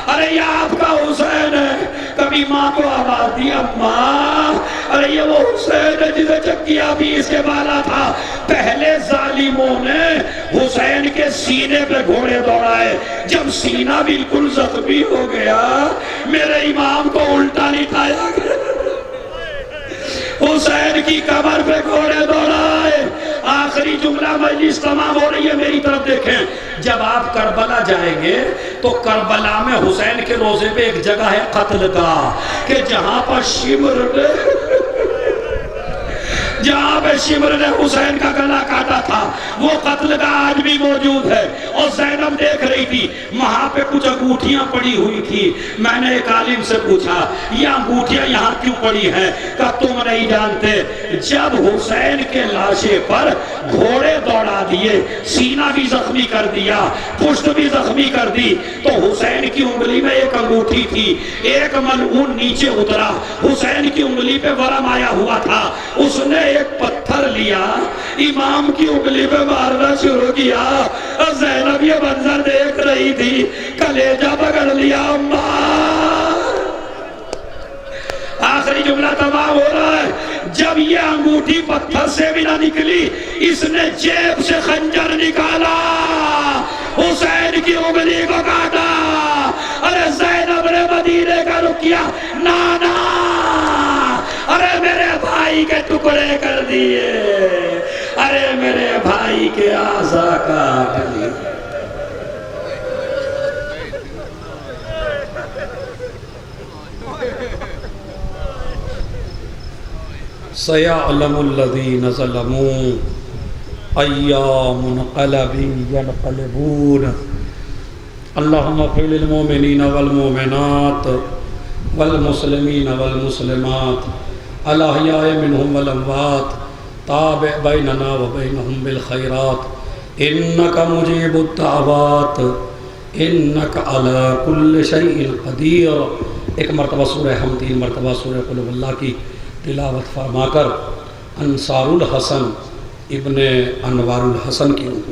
अरे ये आपका हुसैन है। कभी माँ को आवाज दी अम्मा, अरे ये वो हुसैन है जिसे चक्किया भी इसके वाला था। पहले जालिमों ने हुसैन के सीने पे घोड़े दौड़ाए, जब सीना बिल्कुल जख्मी हो गया मेरे इमाम को उल्टा लिटाया गया, हुसैन की कमर पे घोड़े दौड़ाए। आखिरी जुमला मजलिस तमाम हो रही है, मेरी तरफ देखें। जब आप करबला जाएंगे तो करबला में हुसैन के रोजे पे एक जगह है कत्ल का, कि जहां पर जहां पे शिमर ने हुसैन का गला काटा था वो कत्ल का आज भी मौजूद है। और ज़ैनब देख रही थी, वहां पे कुछ अंगूठियां पड़ी हुई थी। मैंने एक आलिम से पूछा ये अंगूठियां यहाँ क्यों पड़ी हैं। कहा तुम नहीं जानते, जब हुसैन के लाशे पर घोड़े दौड़ा दिए, सीना भी जख्मी कर दिया, पुष्ट भी जख्मी कर दी, तो हुसैन की उंगली में एक अंगूठी थी, एक मलऊन नीचे उतरा, हुसैन की उंगली पे वरम आया हुआ था, उसने एक पत्थर लिया, इमाम की उंगली पे मारना शुरू किया। ज़ैनब ये मंजर देख रही थी, कलेजा पकड़ लिया। अम्मा, आखिरी जुमला तमाम हो रहा है। जब ये अंगूठी पत्थर से भी ना निकली, इसने जेब से खंजर निकाला, हुसैन की उंगली को काटा। अरे किया, नाना अरे मेरे भाई के टुकड़े कर दिए, अरे मेरे भाई के आज़ा काट दिए। सयअलमुल्लज़ीन ज़लमू अय्यामुनक़लबिन यनक़लिबून। अल्लाहुम्मा फ़िर लिल मोमिनीन वल मोमिनात वल मुस्लिमीन वल मुस्लिमात अल अहयाइ मिनहुम वल अमवात ताबि बैनना व बैनहुम बिल खैरात इन्नका मुजीबुद दाअवात इन्नका अला कुल्लि शैइन क़दीर। एक मरतबा सूरह हम, 3 मरतबा सूरह कुल हुवल्लाह की तिलावत फरमाकर अंसारुल हसन इब्ने अनवारुल हसन की उनको